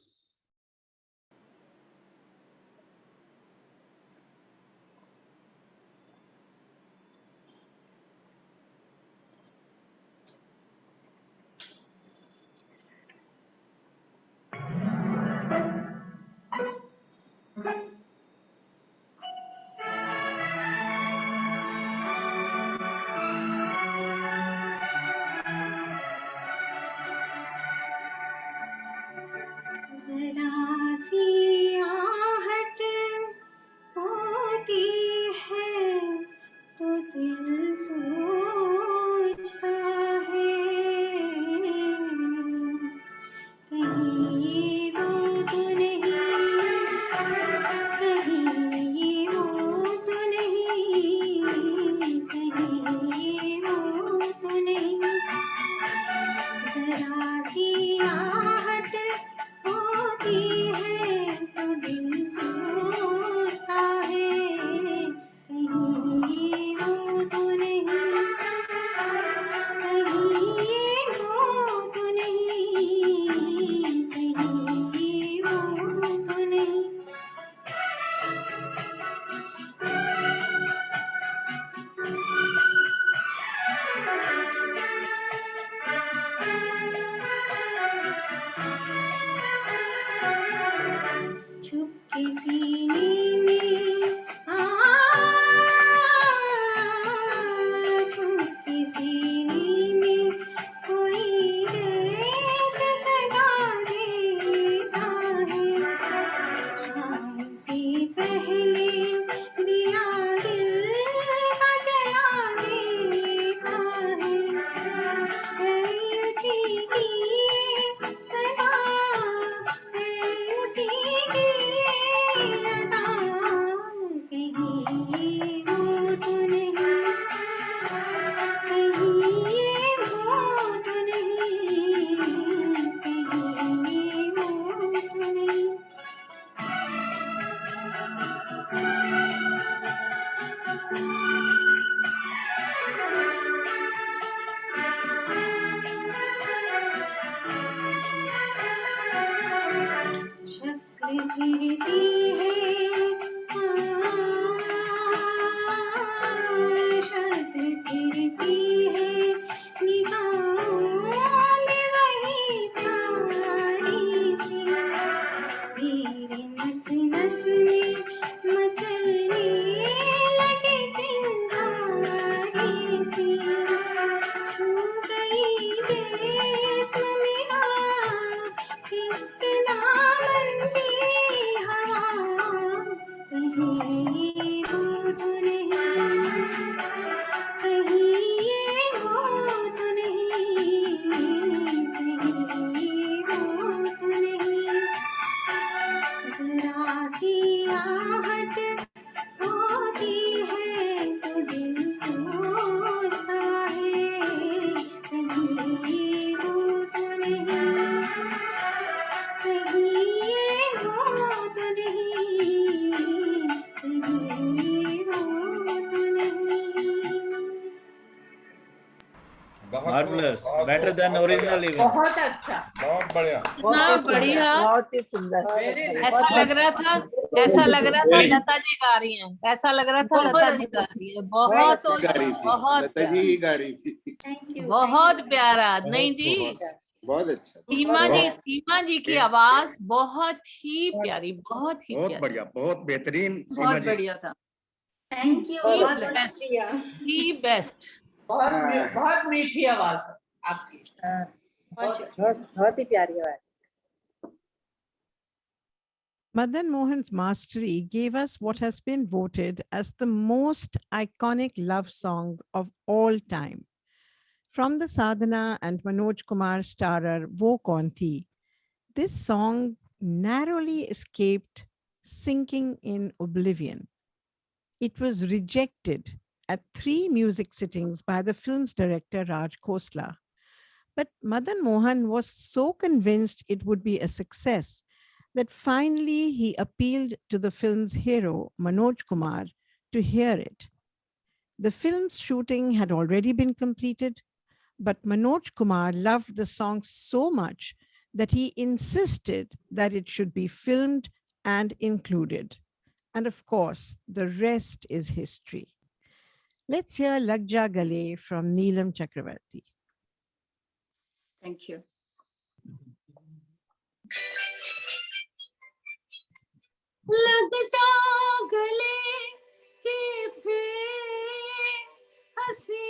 फिरती है शक्ल फिरती है निगाहों में वही प्यारी सी मेरे नस नस में मचलने लगे चिंगारी सी छू गई जिस्म मेरा किसके दामन की हवा कहीं ये वो तो नहीं कहीं ये वो तो नहीं कहीं ये वो तो नहीं जरा सी आहट होती है तो दिल सोचता है कहीं ये वो तो नहीं कहीं ये वो तो नहीं कहीं ये वो तो नहीं marvellous better than original even. बहुत अच्छा, बहुत बढ़िया, इतना बढ़िया। बहुत ही सुंदर ऐसा लग रहा था लता जी गा रही हैं, ऐसा लग रहा था लता जी गा रही है। बहुत बहुत लता जी ही गा रही थी। बहुत प्यारा। नहीं जी, बहुत अच्छा। सीमा जी की आवाज बहुत ही प्यारी, बहुत ही बहुत प्यारी, बढ़िया, बहुत बेहतरीन सीमा बहुत जी। बढ़िया था। थैंक यू बहुत शुक्रिया दी बेस्ट। बहुत मीठी आवाज है आपकी। बहुत ही प्यारी आवाज। Madan Mohan's mastery gave us what has been voted as the most iconic love song of all time. From the Sadhana and Manoj Kumar starrer Wo Kaun Thi, this song narrowly escaped sinking in oblivion. It was rejected at 3 music sittings by the film's director Raj Khosla. But Madan Mohan was so convinced it would be a success that finally he appealed to the film's hero, Manoj Kumar, to hear it. The film's shooting had already been completed, but Manoj Kumar loved the song so much that he insisted that it should be filmed and included. And of course, the rest is history. Let's hear Lag Ja Gale from Neelam Chakravarti. Thank you. लग जा गले कि फिर हंसी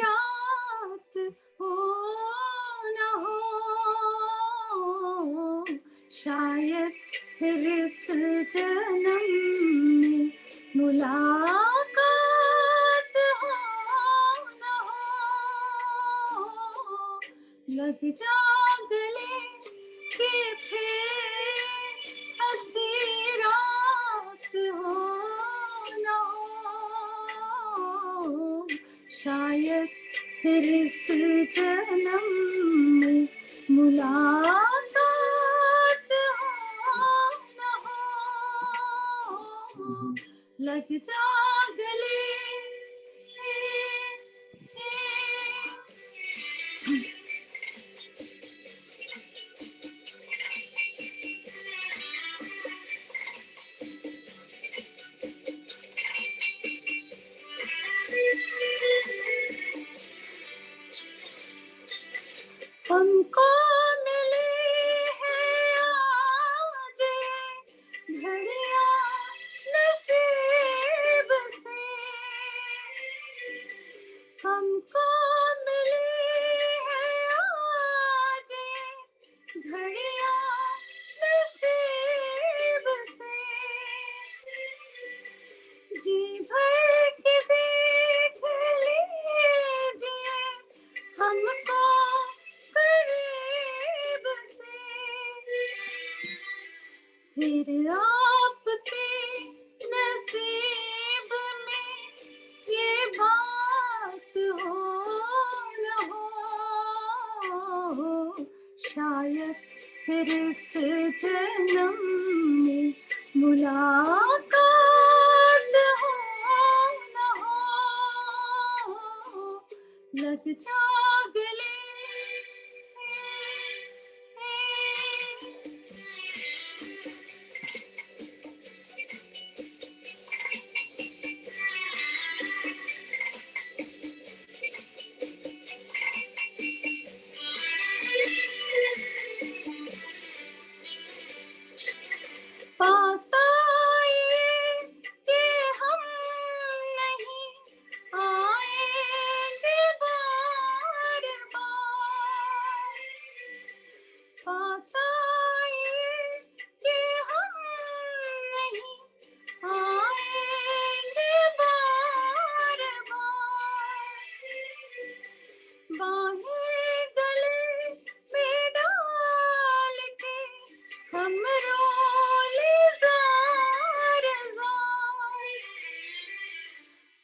रात हो न हो शायद फिर इस जन्म में मुलाकात हो न हो लग जा गले कि फिर हंसी रात हो न हो शायद फिर इस जन्म में मुलाकात हो न हो लग जा गले हमको मिली है आज घड़ियां नसीब से हमको मिली है आज घड़ियां नसीब से जी भर के देख लीजिए हमको करीब से फिर आपके नसीब में ये बात हो न हो शायद फिर इस जन्म में मुलाकात हो न हो लग जा गले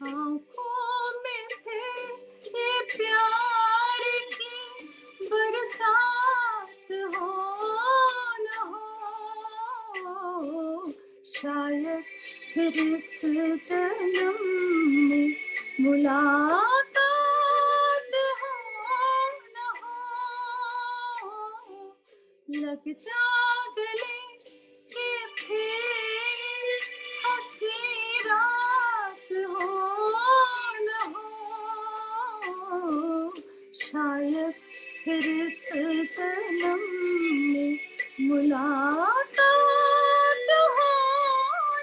आँखों में फिर ये प्यार की बरसात हो न हो, शायद फिर इस जन्म में मुलाकात हो न हो, लग जा गले के फिर हंसी रात हो न हो, शायद फिर इस जन्म में मुलाकात हो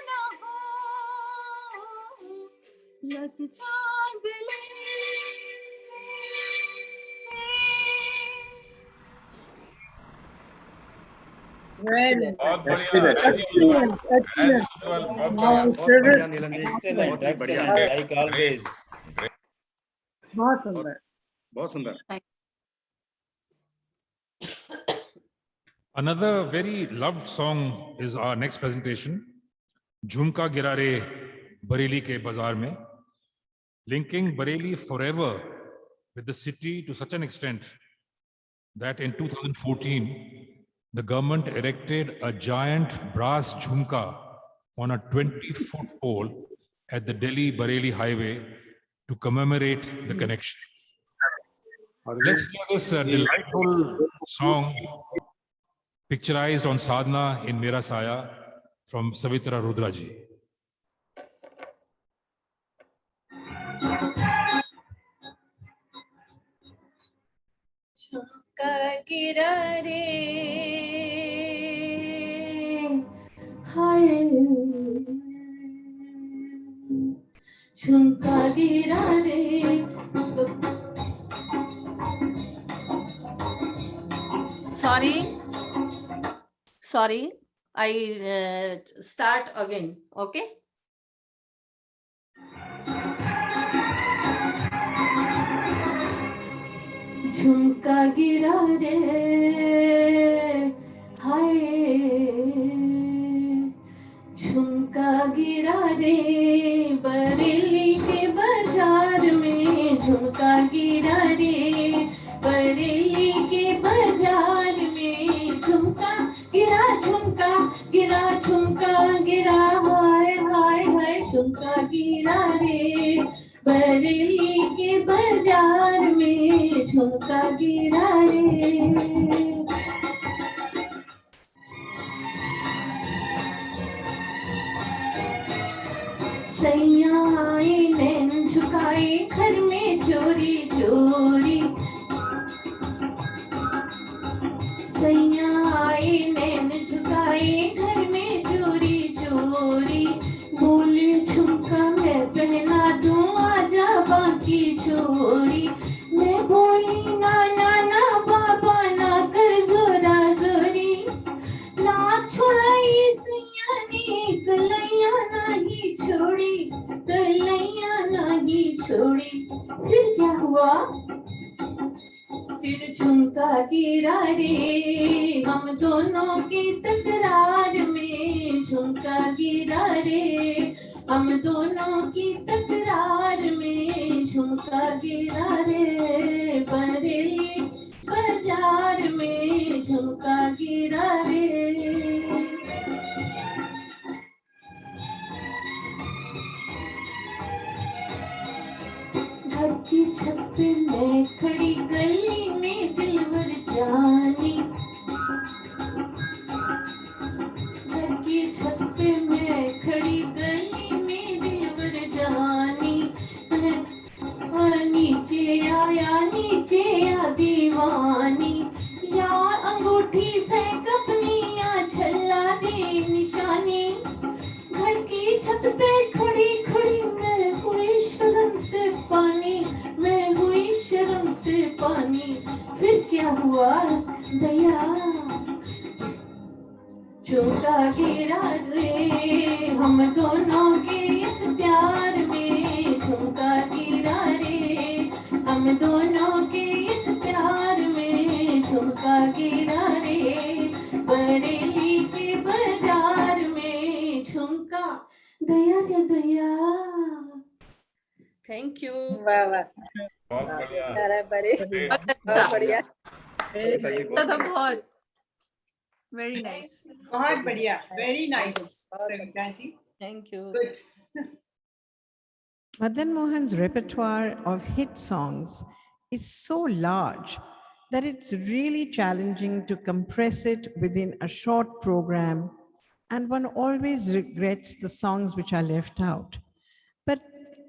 न हो, लग जा गले। बहुत बढ़िया Excellent, excellent, excellent. बहुत Now, बढ़िया favorite. नीलम जी, Excellent, बहुत ही बढ़िया, excellent, like always. बहुत सुंदर। बहुत सुंदर। Another very loved song is our next presentation, Jhumka Girare Bareilly Ke Bazaar Mein, linking Bareilly forever with the city to such an extent that in 2014, the government erected a giant brass jhumka on a 20-foot pole at the Delhi-Bareilly highway to commemorate the connection. Let's hear this delightful song picturized on Sadhana in Mera Saya from Savitra Rudra ji. झुमका गिरा रे हाय, झुमका गिरा रे। Sorry, I start again, okay? झुमका गिरा रे हाय, झुमका गिरा रे बरेली के बाजार में, झुमका गिरा रे बरेली के बाजार में, झुमका गिरा झुमका गिरा झुमका गिरा हाय हाय हाय, झुमका गिरा रे बरेली के बाजार में, झुमका गिरा रे। सैया आए नैन झुकाए घर में चोरी चोरी, सैया आए नैन झुकाए घर में चोरी चोरी, बोले झुमका मैं पहना दूं आजा बाकी छोरी, मैं बोली ना ना ना बाबा ना कर जोरा जोरी, लाख छुड़ाई सैया ने गलैया नहीं छोड़ी, गलैया नहीं छोड़ी। फिर क्या हुआ, फिर झुमका गिरा रे हम दोनों की तकरार में, झुमका गिरा रे हम दोनों की तकरार में, झुमका गिरा रे बरेली बाजार में, झुमका गिरा रे। घर की छत पे मैं खड़ी गली में दिलवर जानी, घर की छत पे मैं खड़ी गली में दिलवर जानी, नीचे आया दीवानी, या अंगूठी फेंक अपनी या छल्ला दे निशानी, घर की छत पे खड़ी खड़ी मैं हुई शर्म से पानी, मैं हुई शर्म से पानी। फिर क्या हुआ दया, झुमका गिरा रे हम दोनों के इस प्यार में, झुमका गिरा रे हम दोनों के इस प्यार में, झुमका गिरा रे बरेली के बाजार में, झुमका दया रे दया, थैंक यू। वाह वाह, बहुत बढ़िया। बहुत बढ़िया। तो बहुत वेरी नाइस। बहुत बढ़िया, very nice Savita ji, thank you. Good. Madan Mohan's repertoire of hit songs is so large that it's really challenging to compress it within a short program, and one always regrets the songs which are left out. But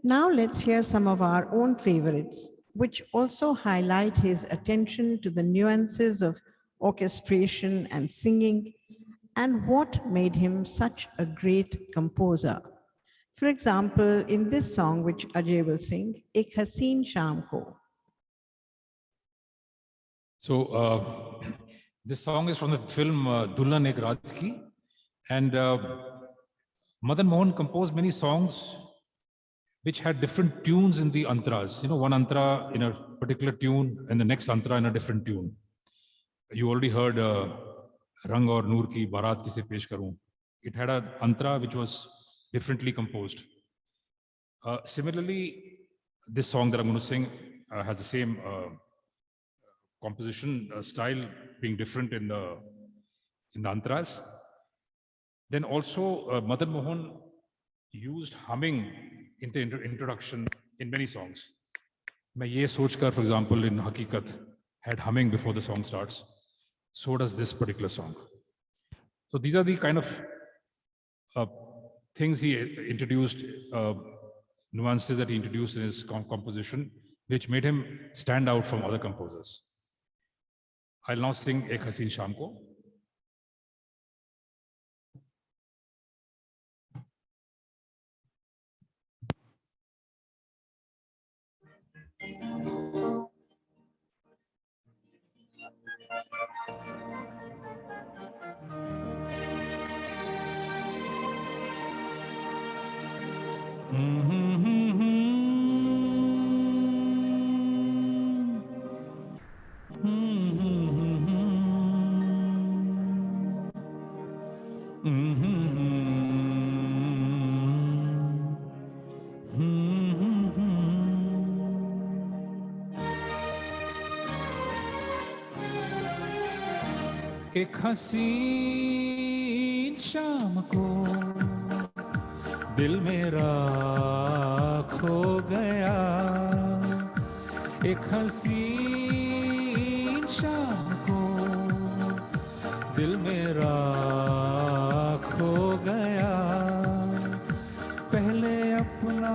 now let's hear some of our own favorites, which also highlight his attention to the nuances of orchestration and singing, and what made him such a great composer. For example, in this song, which Ajay will sing, Ek Haseen Shaam Ko. So this song is from the film Dulhan Ek Raat Ki, and Madan Mohan composed many songs which had different tunes in the antras. You know, one antra in a particular tune and the next antra in a different tune. You already heard Rang Aur Noor Ki Barat Kise Pesh Karoon. It had an antra which was differently composed. Similarly, this song that I'm going to sing has the same composition style, being different in the antras. Then also Madan Mohan used humming in the introduction in many songs. Main Ye Sochkar, for example, in Hakikat had humming before the song starts. So does this particular song. So these are the kind of things he introduced, nuances that he introduced in his composition, which made him stand out from other composers. I'll now sing Ek Haseen Shaam Ko. एक हसीन शाम को दिल मेरा खो गया, एक हसीन शाम को दिल मेरा खो गया, पहले अपना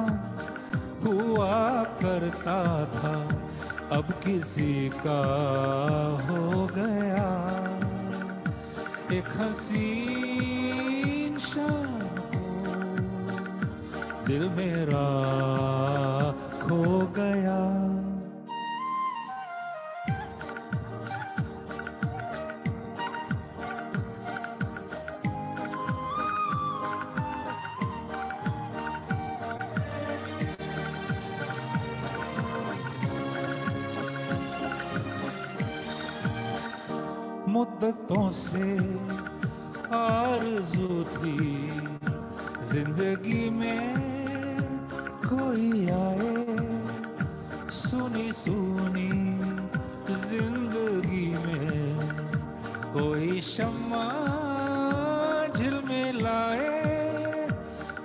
हुआ करता था अब किसी का हो गया, एक हसीन शाम को दिल मेरा खो गया। मुद्दतों से आरज़ू थी जिंदगी में कोई आए, सुनी सुनी जिंदगी में कोई शम्मा झिलमिलाए,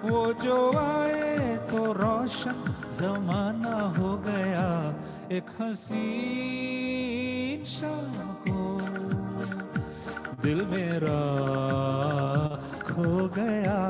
वो जो आए तो रोशन जमाना हो गया, एक हसीन शाम को दिल मेरा खो गया।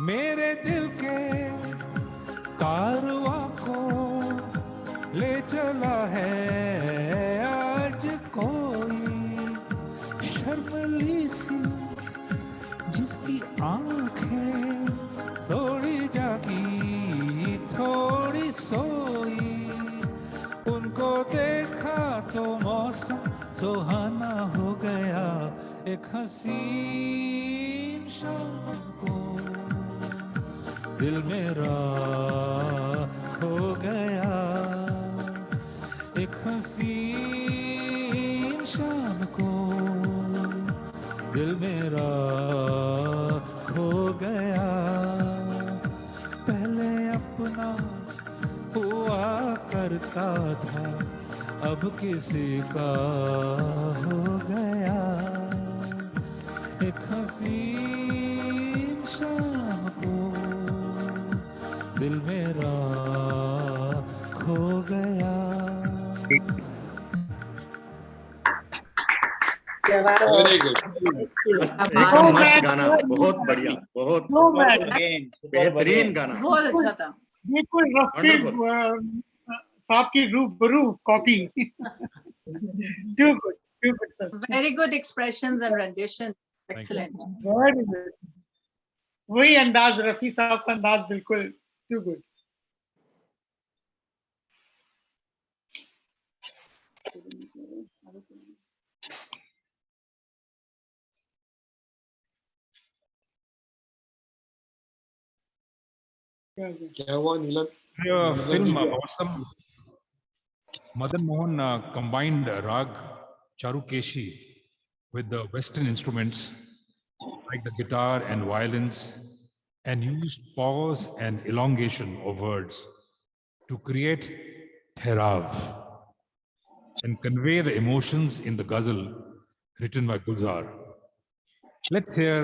मेरे दिल के कारवां को ले चला है आज कोई शर्मली सी, जिसकी आंखें थोड़ी जागी थोड़ी सोई, उनको देखा तो मौसम सुहाना हो गया एक हसीन शाम को, दिल मेरा खो गया एक हसीन शाम को, दिल मेरा खो गया। पहले अपना हुआ करता था, अब किसी का हो गया एक हसीन शाम को, दिल मेरा खो गया। Very good. एकदम मस्त गाना, बहुत बढ़िया, बहुत बेहतरीन गाना। बहुत अच्छा था। बिल्कुल रफी साहब की रूबरू copy. Too good sir. Very good expressions and rendition. Excellent. Very good. वही अंदाज, रफी साहब का अंदाज, बिल्कुल टू गुड। क्या हुआ Neelam? Film awesome. Madan Mohan combined Rag Charukeshi with the Western instruments like the guitar and violins, and used pause and elongation of words to create Therav and convey the emotions in the ghazal written by Gulzar. Let's hear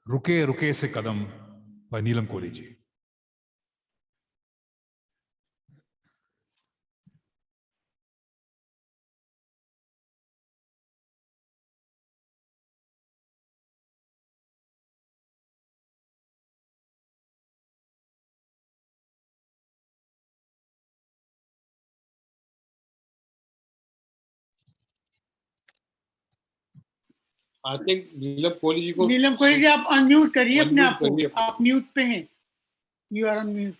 Ruke Ruke Se Kadam by Neelam Kohli ji. I think Neelam Kohli ji को, नीलम कोहली जी आप unmute करिए अपने आप Unmute करिए। को, आप mute पे हैं, यू आर ऑन म्यूट।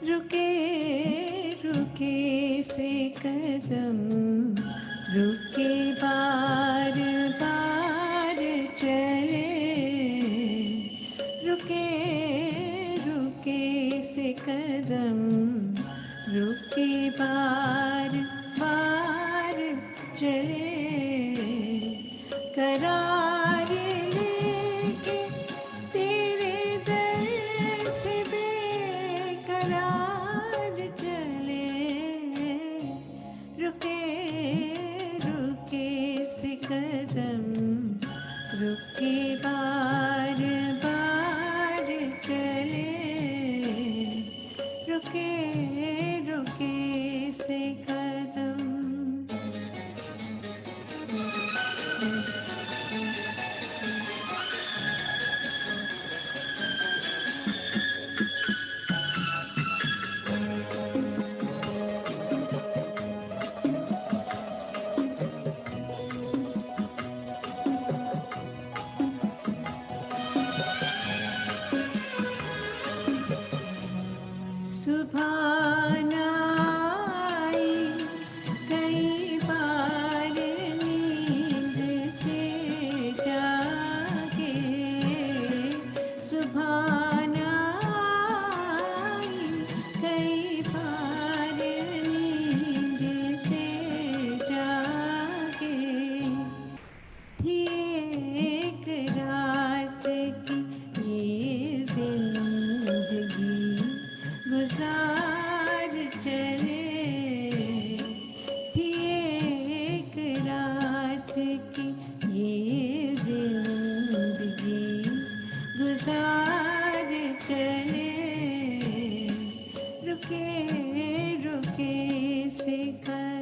रुके रुके से कदम, रुके बार बार चले, रुके रुके से कदम, रुके बार बार चले, करार लेके तेरे दर से बेकरार चले, रुके रुके से कदम, रुके बार बार चले, रुके रुके से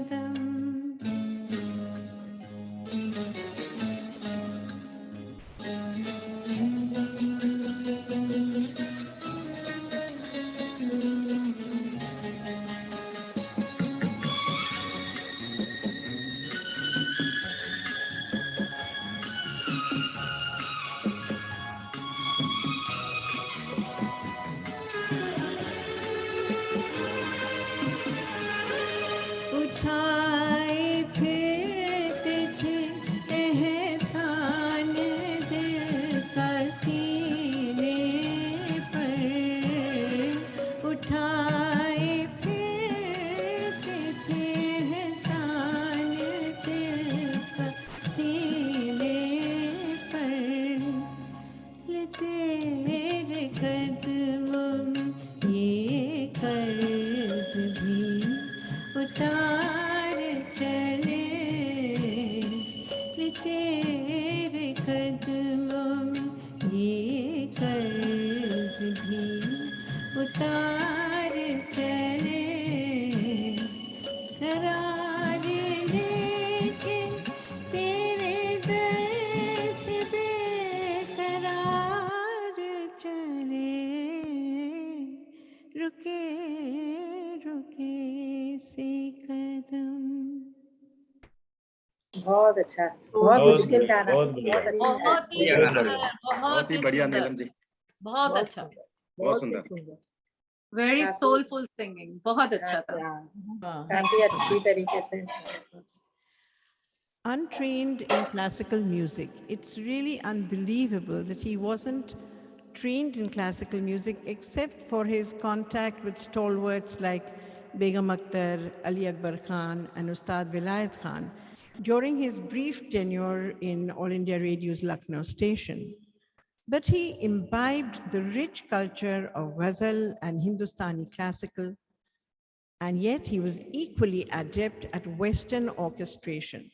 कदम उठाए फिरते थे एहसान दिल का सीने पर उठाए फिरते थे एहसान दिल का सीने पर ले तेरे कदमों में ये कर्ज भी उतार चले ले तेरे कदमों में ये कर्ज भी उतार चले करार लेकिन तेरे दर से बेकरार चले रुके रुके से कदम बहुत अच्छा, बहुत मुश्किल गाना, बहुत बढ़िया। बहुत अच्छा है। बहुत ही बढ़िया नीलम जी, बहुत अच्छा, बहुत सुंदर। वेरी काफी- सोलफुल सिंगिंग, बहुत अच्छा था। हाँ, काफी अच्छी तरीके से untrained in classical music. It's really unbelievable that he wasn't trained in classical music except for his contact with stalwarts like Begum Akhtar, Ali Akbar Khan, and Ustad Vilayat Khan during his brief tenure in All India Radio's Lucknow station. But he imbibed the rich culture of Ghazal and Hindustani classical, and yet he was equally adept at Western orchestration.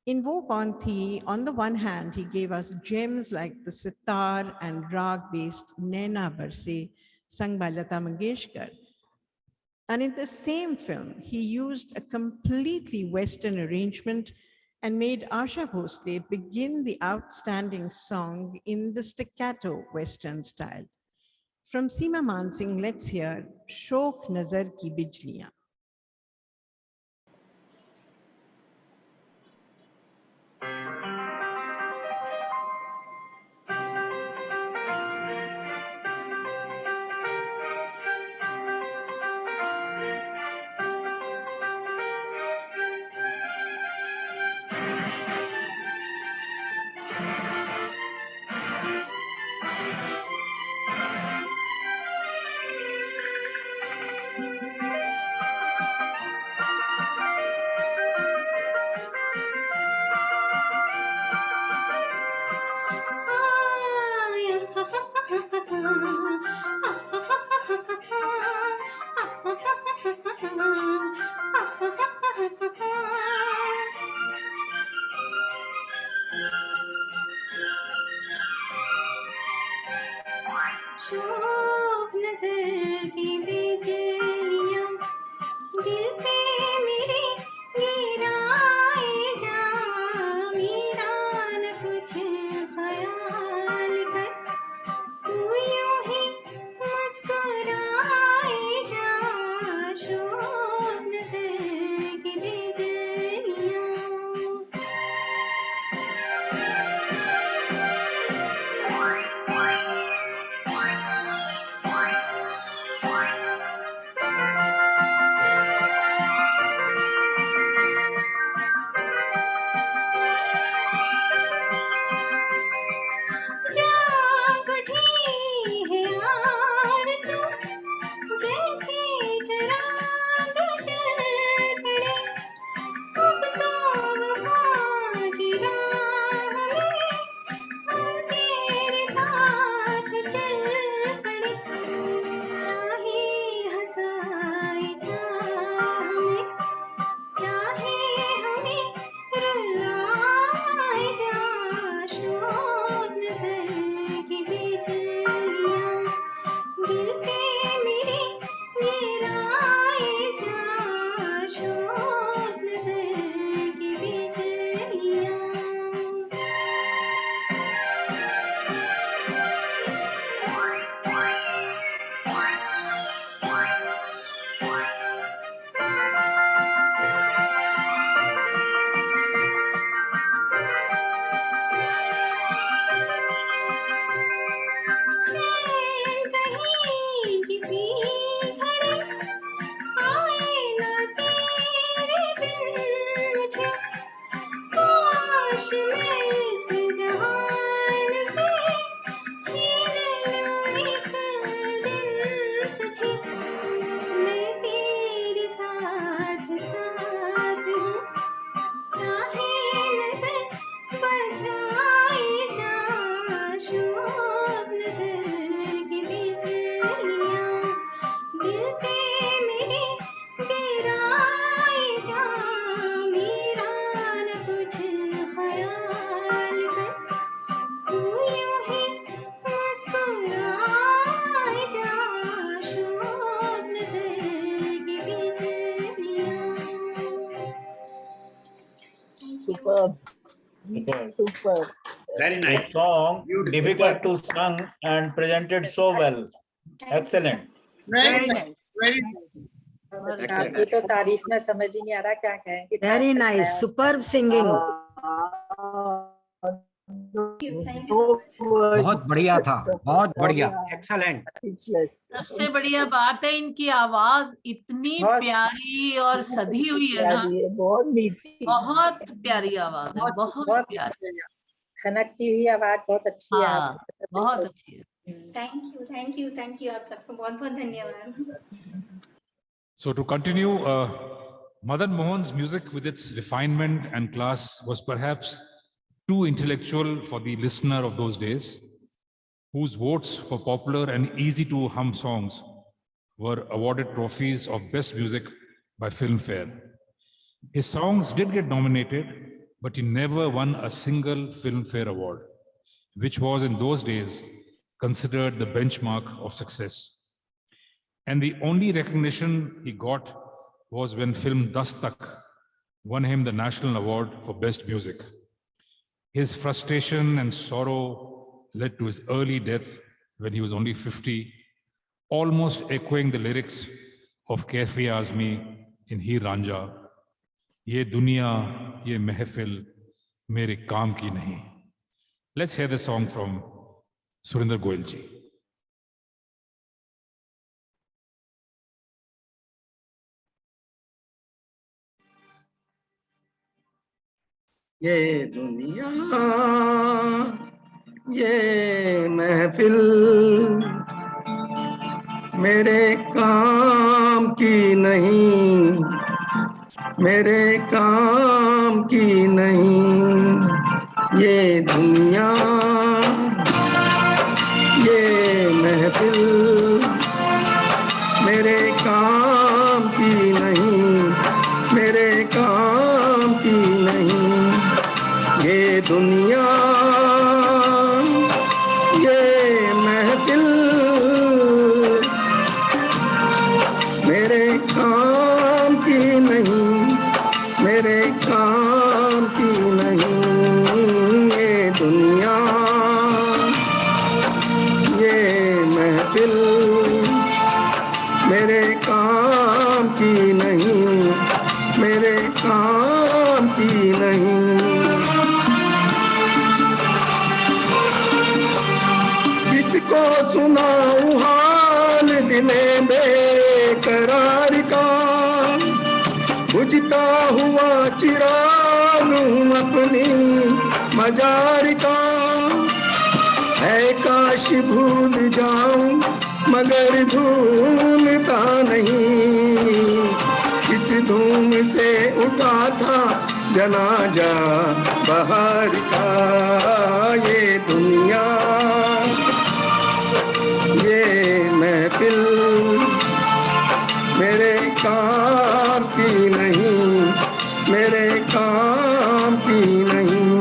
In Wo Kaun Thi, on the one hand, he gave us gems like the sitar and rag-based Naina Barse, sung by Lata Mangeshkar. And in the same film, he used a completely Western arrangement and made Asha Bhosle begin the outstanding song in the staccato Western style. From Seema Mansingh, let's hear Shokh Nazar Ki Bijliyan. Superb. Superb. Superb. Very A nice. song difficult to sing and presented so well. Excellent. Very nice. Very nice. आपकी तो तारीफ में समझ ही नहीं आ रहा क्या कहें। Very nice. Superb singing. बहुत बढ़िया था, बहुत बढ़िया, एक्सलेंट। सबसे बढ़िया बात है इनकी आवाज इतनी प्यारी और सधी हुई है ना, बहुत मीठी, बहुत प्यारी आवाज है, बहुत प्यारी, खनकती हुई आवाज बहुत अच्छी है। हाँ, बहुत अच्छी है। थैंक यू आप सबको बहुत बहुत धन्यवाद। So to continue, Madan Mohan's music with its refinement and class was perhaps too intellectual for the listener of those days, whose votes for popular and easy to hum songs were awarded trophies of best music by Filmfare. His songs did get nominated, but he never won a single Filmfare award, which was in those days considered the benchmark of success. And the only recognition he got was when film Dastak won him the National Award for Best Music. His frustration and sorrow led to his early death when he was only 50, almost echoing the lyrics of Kaifi Azmi in Heer Ranjha, "Ye duniya, ye mehfil, mere kaam ki nahi." Let's hear the song from Surinder Goyal ji. ये दुनिया ये महफिल मेरे काम की नहीं, मेरे काम की नहीं। ये दुनिया ये महफिल मेरे काम की नहीं, मेरे काम की नहीं। ये दुनिया ये महफिल मेरे काम की नहीं, मेरे काम की नहीं। ये दुनिया ये महफिल मेरे काम की नहीं, मेरे काम की नहीं। किसको सुनाऊं हाल दिले बेकरार का, बुझता हुआ चिराग हूँ अपनी मजार का। है काश भूल जाऊं मगर भूलता नहीं, इस धूम से उठा था जनाजा बहार का। ये दुनिया ये महफिल मेरे काम की नहीं, मेरे काम की नहीं।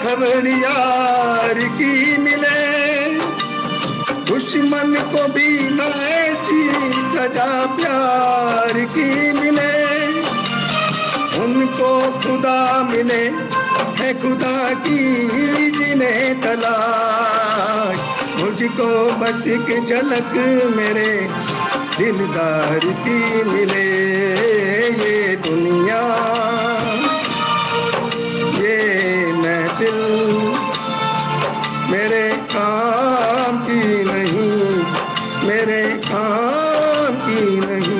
खबर यार की मिले, दुश्मन को भी न ऐसी सजा प्यार की मिले। उनको खुदा मिले है खुदा की जिन्हें तलाश, मुझको बस एक झलक मेरे दिलदार की मिले। ये दुनिया ये महफिल मेरे काम की नहीं, मेरे काम की नहीं।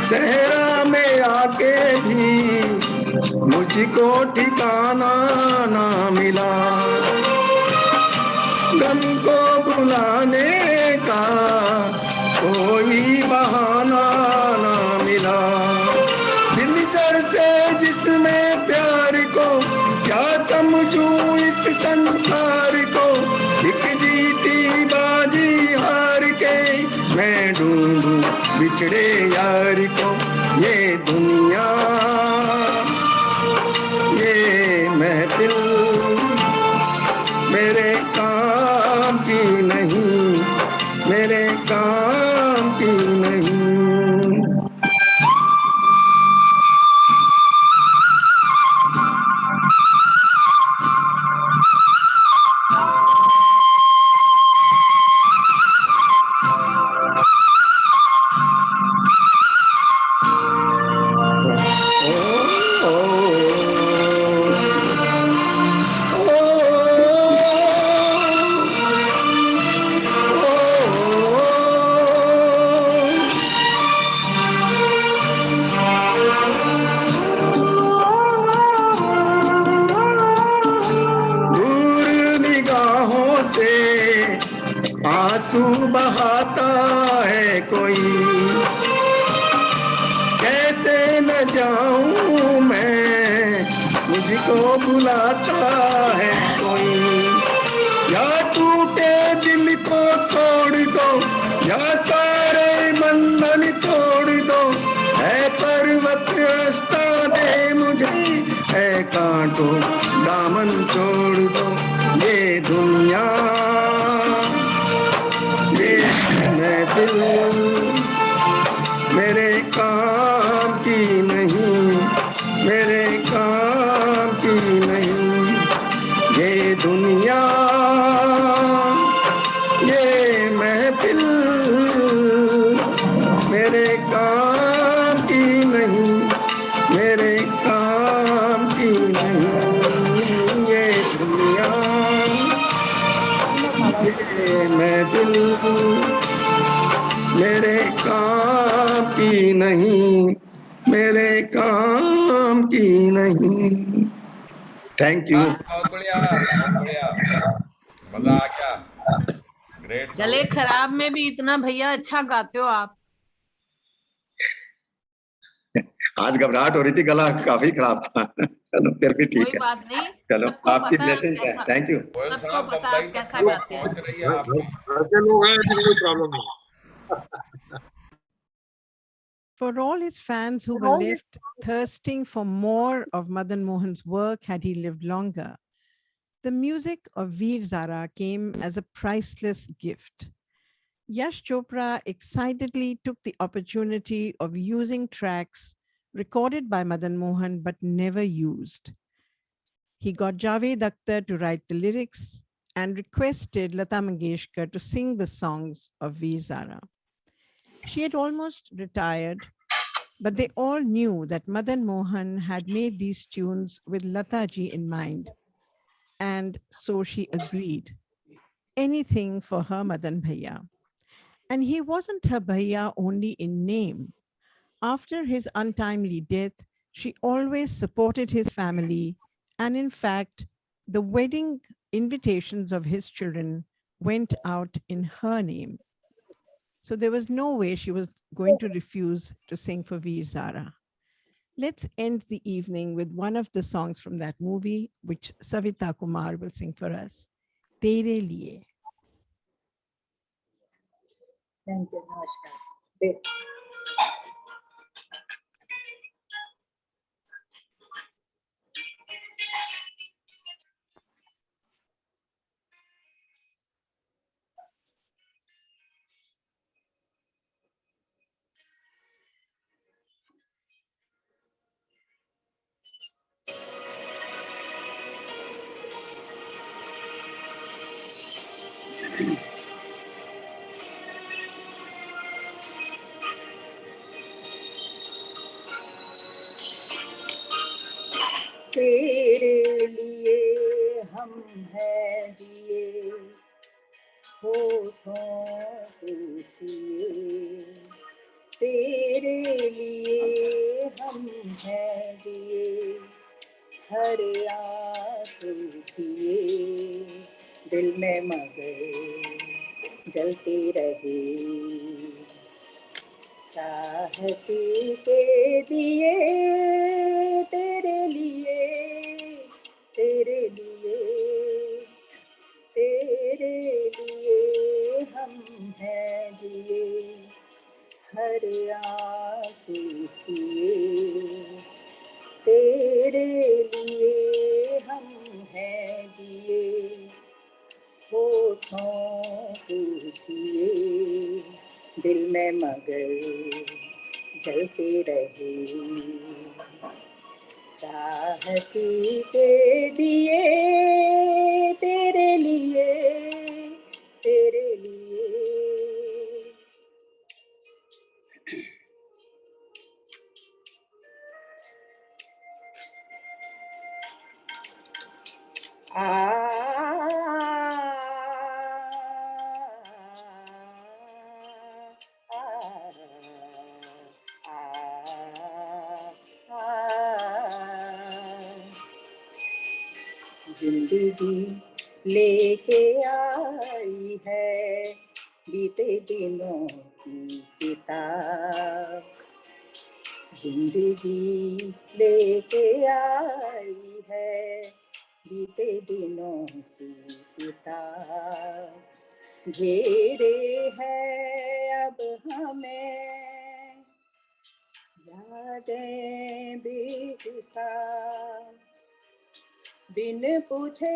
सहरा में आके भी मुझको ठिकाना ना मिला, गम को भुलाने का कोई बहाना ना मिला। दिल जर से जिसमें प्यार को क्या समझूं इस संसार को, एक जीती बाजी हार के मैं ढूंढूं बिछड़े यार को। ये दुनिया ये महफिल मेरे काम की नहीं, मेरे काम की नहीं। आंसू बहाता है कोई, कैसे न जाऊं मैं, मुझको बुलाता है कोई। या टूटे दिल को तोड़ दो, या सारे बंधन तोड़ दो, है पर्वत रास्ता दे मुझे, है कांटो दामन छोड़ दो। ये दुनिया ये महफिल मेरे काम की नहीं, मेरे काम की नहीं। ये दुनिया ये महफिल मेरे काम की नहीं, मेरे काम की नहीं। ये दुनिया ये महफिल मेरे काम की नहीं, मेरे काम की नहीं। Thank you. बहुत बढ़िया, बहुत बढ़िया, मजा आ गया। ग्रेट। गले खराब में भी इतना भैया अच्छा गाते हो आप। आज घबराहट हो रही थी, गला काफी खराब था। चलो फिर भी ठीक कोई है। बात नहीं, चलो आपकी पता है ब्लेसिंग्स है। कैसा- थैंक यू। सबको पता है आप कैसा गाते हैं। ऐसे लोग हैं जिनको कोई प्रॉब्लम नहीं है। For all his fans who were left thirsting for more of Madan Mohan's work had he lived longer, the music of Veer Zara came as a priceless gift. Yash Chopra excitedly took the opportunity of using tracks recorded by Madan Mohan but never used. He got Javed Akhtar to write the lyrics and requested Lata Mangeshkar to sing the songs of Veer Zara. She had almost retired, but they all knew that Madan Mohan had made these tunes with Lata ji in mind, and so she agreed. Anything for her Madan Bhaiya. And he wasn't her Bhaiya only in name. After his untimely death, she always supported his family and in fact the wedding invitations of his children went out in her name. So there was no way she was going to refuse to sing for Veer Zara. Let's end the evening with one of the songs from that movie, which Savita Kumar will sing for us, Tere Liye. Thank you. Namaskar. तेरे लिए हम हैं जिए होठों को सिए, तेरे लिए हम हैं जिए हर आंसू पिए, दिल में मगर जलते रहे चाहती के दिए, तेरे लिए तेरे लिए तेरे लिए हम हैं जिए हर आंसू पिए, तेरे लिए हम हैं जिए होठों को सिए, दिल में मगर जलते रहे चाहती के दिए, तेरे लिए तेरे लिए। जिंदगी लेके आई है बीते दिनों की किताब, जिंदगी लेके आई है बीते दिनों की किताब, घेरे है अब हमें यादें बेहिसाब, बिन पूछे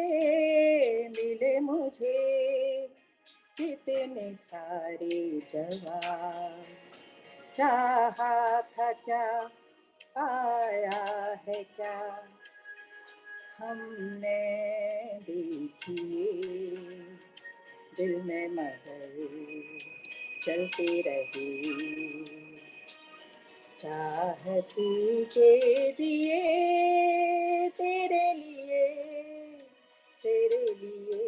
मिले मुझे कितने सारे जवाब, चाहा था क्या पाया है क्या हमने देखिए, दिल में मगर चलते रहे चाहती के दिए, तेरे लिए तेरे लिए।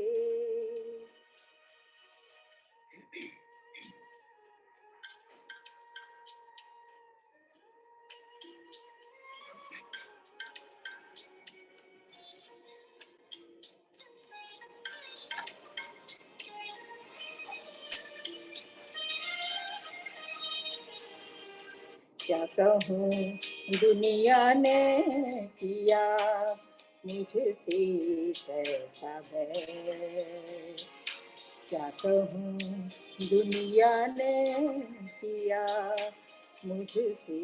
क्या कहूँ दुनिया ने किया मुझसे कैसा है, क्या कहूँ दुनिया ने किया मुझसे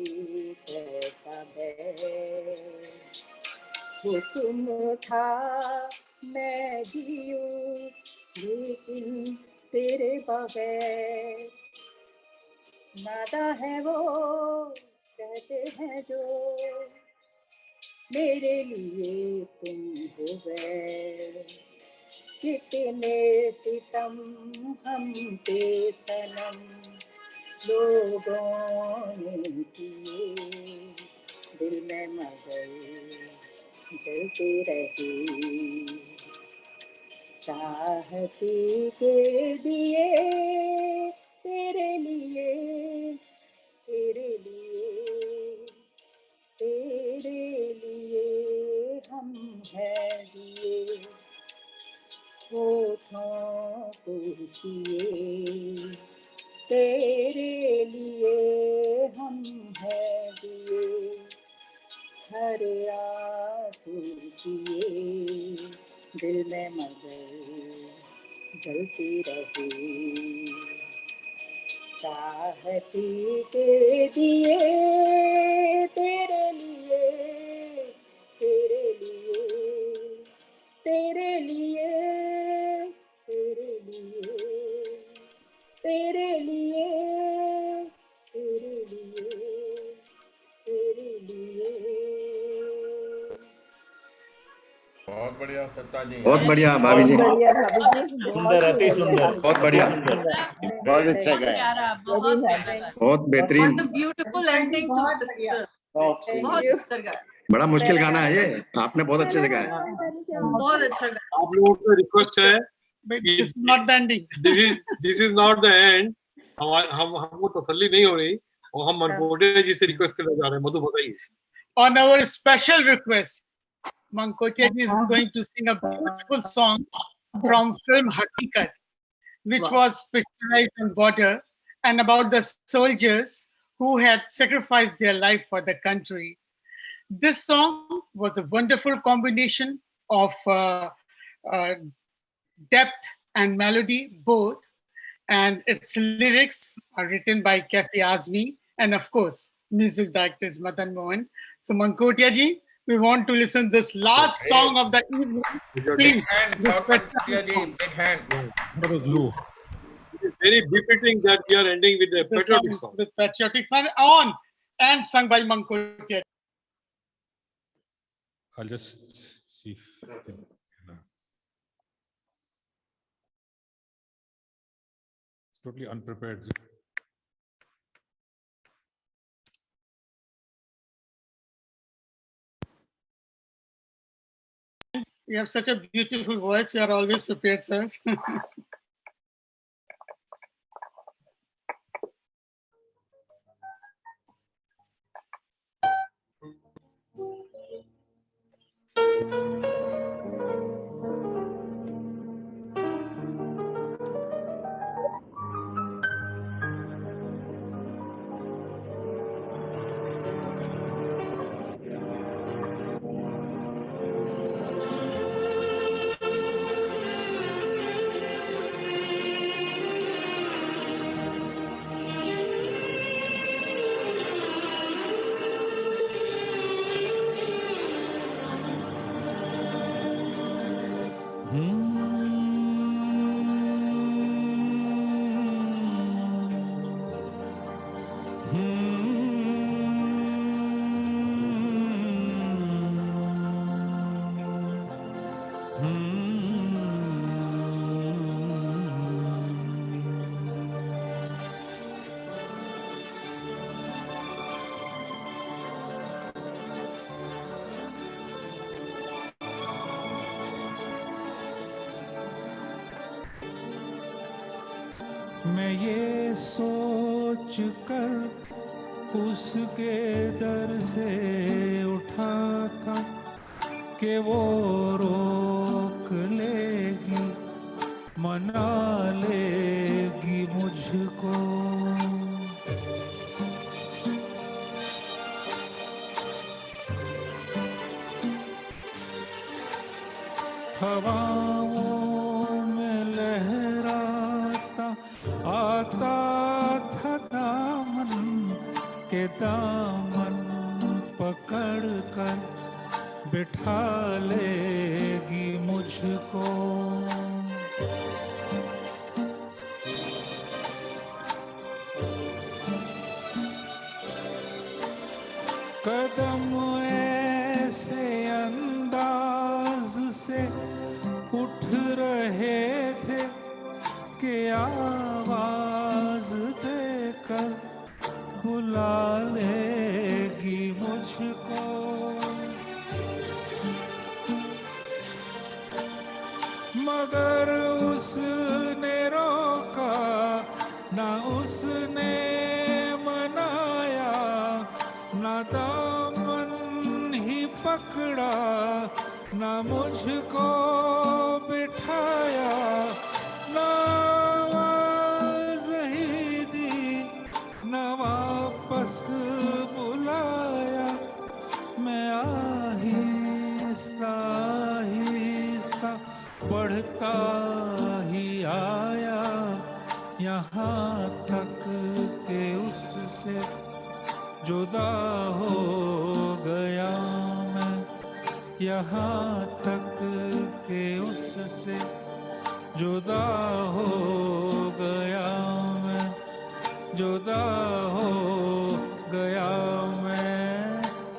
कैसा है, हुक्म था मैं जीऊँ लेकिन तेरे बगैर, नादा है वो कहते हैं जो मेरे लिए तुम हो गए, कितने सितम हम पे सनम लोगों ने किए, दिल में मगर जलते रहे चाहती के दिए, तेरे लिए तेरे लिए तेरे लिए हम हैं जिए सोचिए, तेरे लिए हम हैं जिए, हर आंसू जिए, दिल में मगर जलती रही, चाहती के दिए, तेरे लिए, तेरे लिए, तेरे लिए, तेरे लिए, तेरे लिए, तेरे लिए, तेरे लिए। बहुत बढ़िया सत्ता जी। बहुत बढ़िया भाभी जी। बहुत बढ़िया भाभी जी, सुंदर, अति सुंदर, बहुत बढ़िया। बहुत अच्छा गाया। बहुत प्यारा। बहुत बेहतरीन। Beautiful ending to this. बहुत सुंदर गाया। बड़ा मुश्किल गाना है ये, आपने बहुत अच्छे से गाया। बहुत अच्छा गाया। आप लोगों को रिक्वेस्ट है, This is not the ending. This is not the end. हमको तसल्ली नहीं हो रही और हम मनकोटिया जी से रिक्वेस्ट करने जा रहे हैं। मधु बताइए। On our special request, Mankotia ji is going to sing a beautiful song from film Hakikat, which was picturized on border and about the soldiers who had sacrificed their life for the country. This song was a wonderful combination of depth and melody both, and its lyrics are written by Kathy Azmi, and of course music director is Madan Mohan. So Mankotia ji, we want to listen this last song of the evening. Big Please. hand for Mankotia ji. Big hand. It is very befitting that we are ending with a The patriotic song song. with patriotic song on and sung by Mankotia. I'll just see if I can. It's totally unprepared. You have such a beautiful voice. You are always prepared, sir. मैं ये सोच कर उसके दर से उठा था कि वो रोक लेगी, मना लेगी मुझको। हवाओं में लहराता आता था दामन के दामन पकड़ कर बिठा लेगी मुझको। कदम ऐसे अंदाज से उठ रहे थे कि आवाज देकर बुला लेगी मुझको। मगर उसने रोका ना उसने मनाया, ना दामन ही पकड़ा ना मुझको बिठाया, ना बढ़ता ही आया यहाँ तक के उससे जुदा हो गया मैं, यहाँ तक के उससे जुदा हो गया मैं, जुदा हो गया मैं,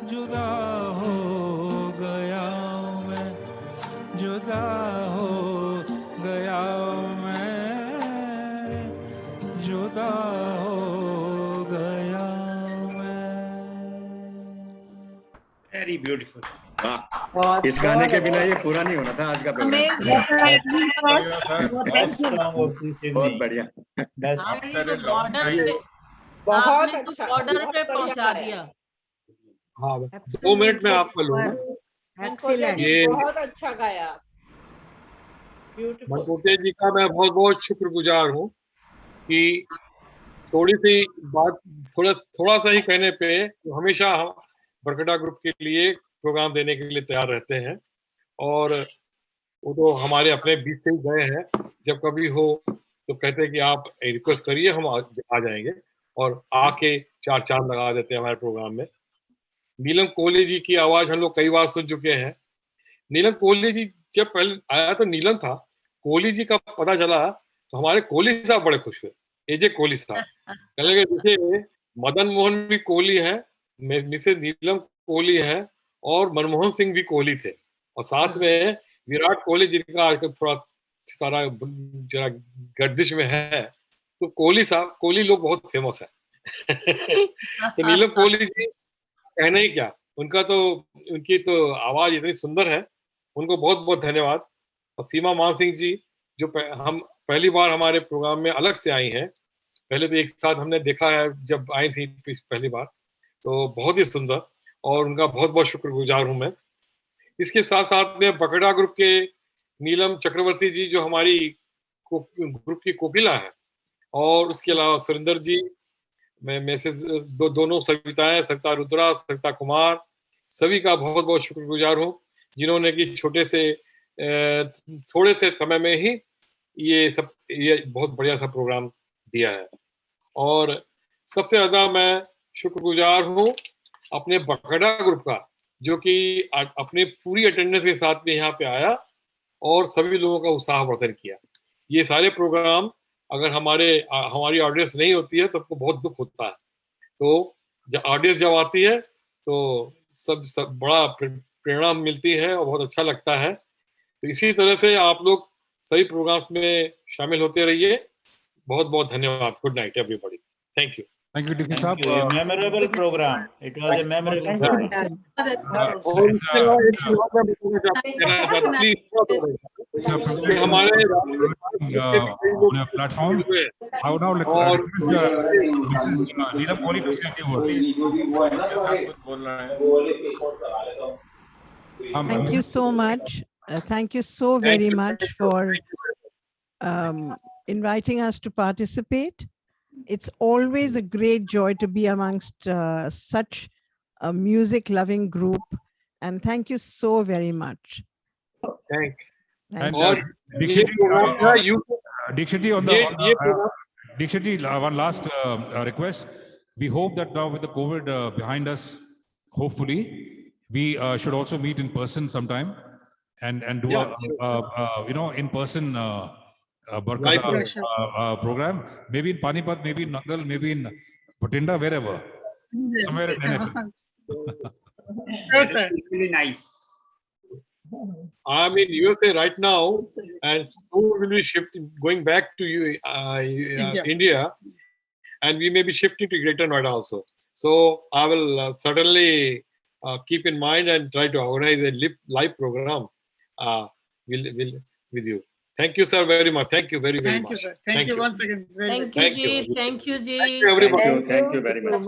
जुदा हो गया मैं, जुदा हो गया मैं, जुदा हो गया Very beautiful. हाँ, इस गाने के बिना ये पूरा नहीं होना था आज का प्रोग्राम। बहुत बढ़िया। बहुत अच्छा, बॉर्डर पे पहुंचा दिया। हाँ, 2 मिनट में आपको लूंगा। एक्सीलेंट, बहुत अच्छा गाया। ब्यूटीफुल। मनकोटे जी का मैं बहुत बहुत शुक्रगुजार हूँ कि थोड़ी सी बात, थोड़ा सा ही कहने पे हमेशा बरकड़ा ग्रुप के लिए प्रोग्राम देने के लिए तैयार रहते हैं, और वो तो हमारे अपने बीच से ही गए हैं। जब कभी हो तो कहते हैं कि आप रिक्वेस्ट करिए, हम आ जाएंगे, और आके 4 चांद लगा देते हैं हमारे प्रोग्राम में। नीलम कोहली जी की आवाज हम लोग कई बार सुन चुके हैं। नीलम कोहली जी जब पहले आया तो नीलम था, कोहली जी का पता चला तो हमारे कोहली साहब बड़े खुश हुए, एजे कोहली साहब। कहने लगे देखिए मदन मोहन भी कोहली है, मिसेज नीलम कोहली है, और मनमोहन सिंह भी कोहली थे, और साथ में विराट कोहली जिनका आजकल थोड़ा सितारा जरा गर्दिश में है, तो कोहली साहब, कोहली लोग बहुत फेमस है। तो नीलम कोहली जी कहना ही क्या, उनकी तो आवाज इतनी सुंदर है, उनको बहुत बहुत धन्यवाद। और सीमा मान सिंह जी जो हम पहली बार हमारे प्रोग्राम में अलग से आई हैं, पहले तो एक साथ हमने देखा है जब आई थी पहली बार, तो बहुत ही सुंदर, और उनका बहुत बहुत शुक्रगुजार हूं मैं। इसके साथ साथ में बकड़ा ग्रुप के नीलम चक्रवर्ती जी जो हमारी ग्रुप की कोकिला है, और उसके अलावा सुरेंद्र जी, मैं से दोनों सविताएं, सविता रुद्रा, सविता कुमार, सभी का बहुत बहुत शुक्रगुजार हूँ जिन्होंने कि थोड़े से समय में ही ये बहुत बढ़िया सा प्रोग्राम दिया है। और सबसे ज्यादा मैं शुक्रगुजार हूँ अपने बकड़ा ग्रुप का, जो कि अपने पूरी अटेंडेंस के साथ में यहाँ पे आया और सभी लोगों का उत्साहवर्धन किया। ये सारे प्रोग्राम अगर हमारी ऑडियंस नहीं होती है तो आपको बहुत दुख होता है, तो जब ऑडियंस जब आती है तो सब बड़ा प्रेरणा मिलती है और बहुत अच्छा लगता है। तो इसी तरह से आप लोग सभी प्रोग्राम्स में शामिल होते रहिए। बहुत बहुत धन्यवाद। Good night everybody. Thank you. Thank you, Dixon साहब। Memorable program. It was a memorable program. हमारे on a platform. I would now request Mrs. Neelam Kohli to say a few words. Thank you so much. Thank you so very much for inviting us to participate. It's always a great joy to be amongst such a music-loving group, and thank you so very much. Thank And you. Dixit ji, one last request. We hope that now with the COVID behind us, hopefully, we should also meet in person sometime and do a in person Barkada program. Maybe in Panipat, maybe in Nangal, maybe in Bhatinda, wherever. Somewhere in NF. Really nice. I'm in USA right now, and soon we'll be going back to India, and we may be shifting to Greater Noida also. So I will certainly keep in mind and try to organize a live program with you. Thank you, sir, very much. Thank you very much. Thank you, sir. Thank you once again. Thank you, Ji. Thank you, Ji. Thank you, everybody. Thank you very much.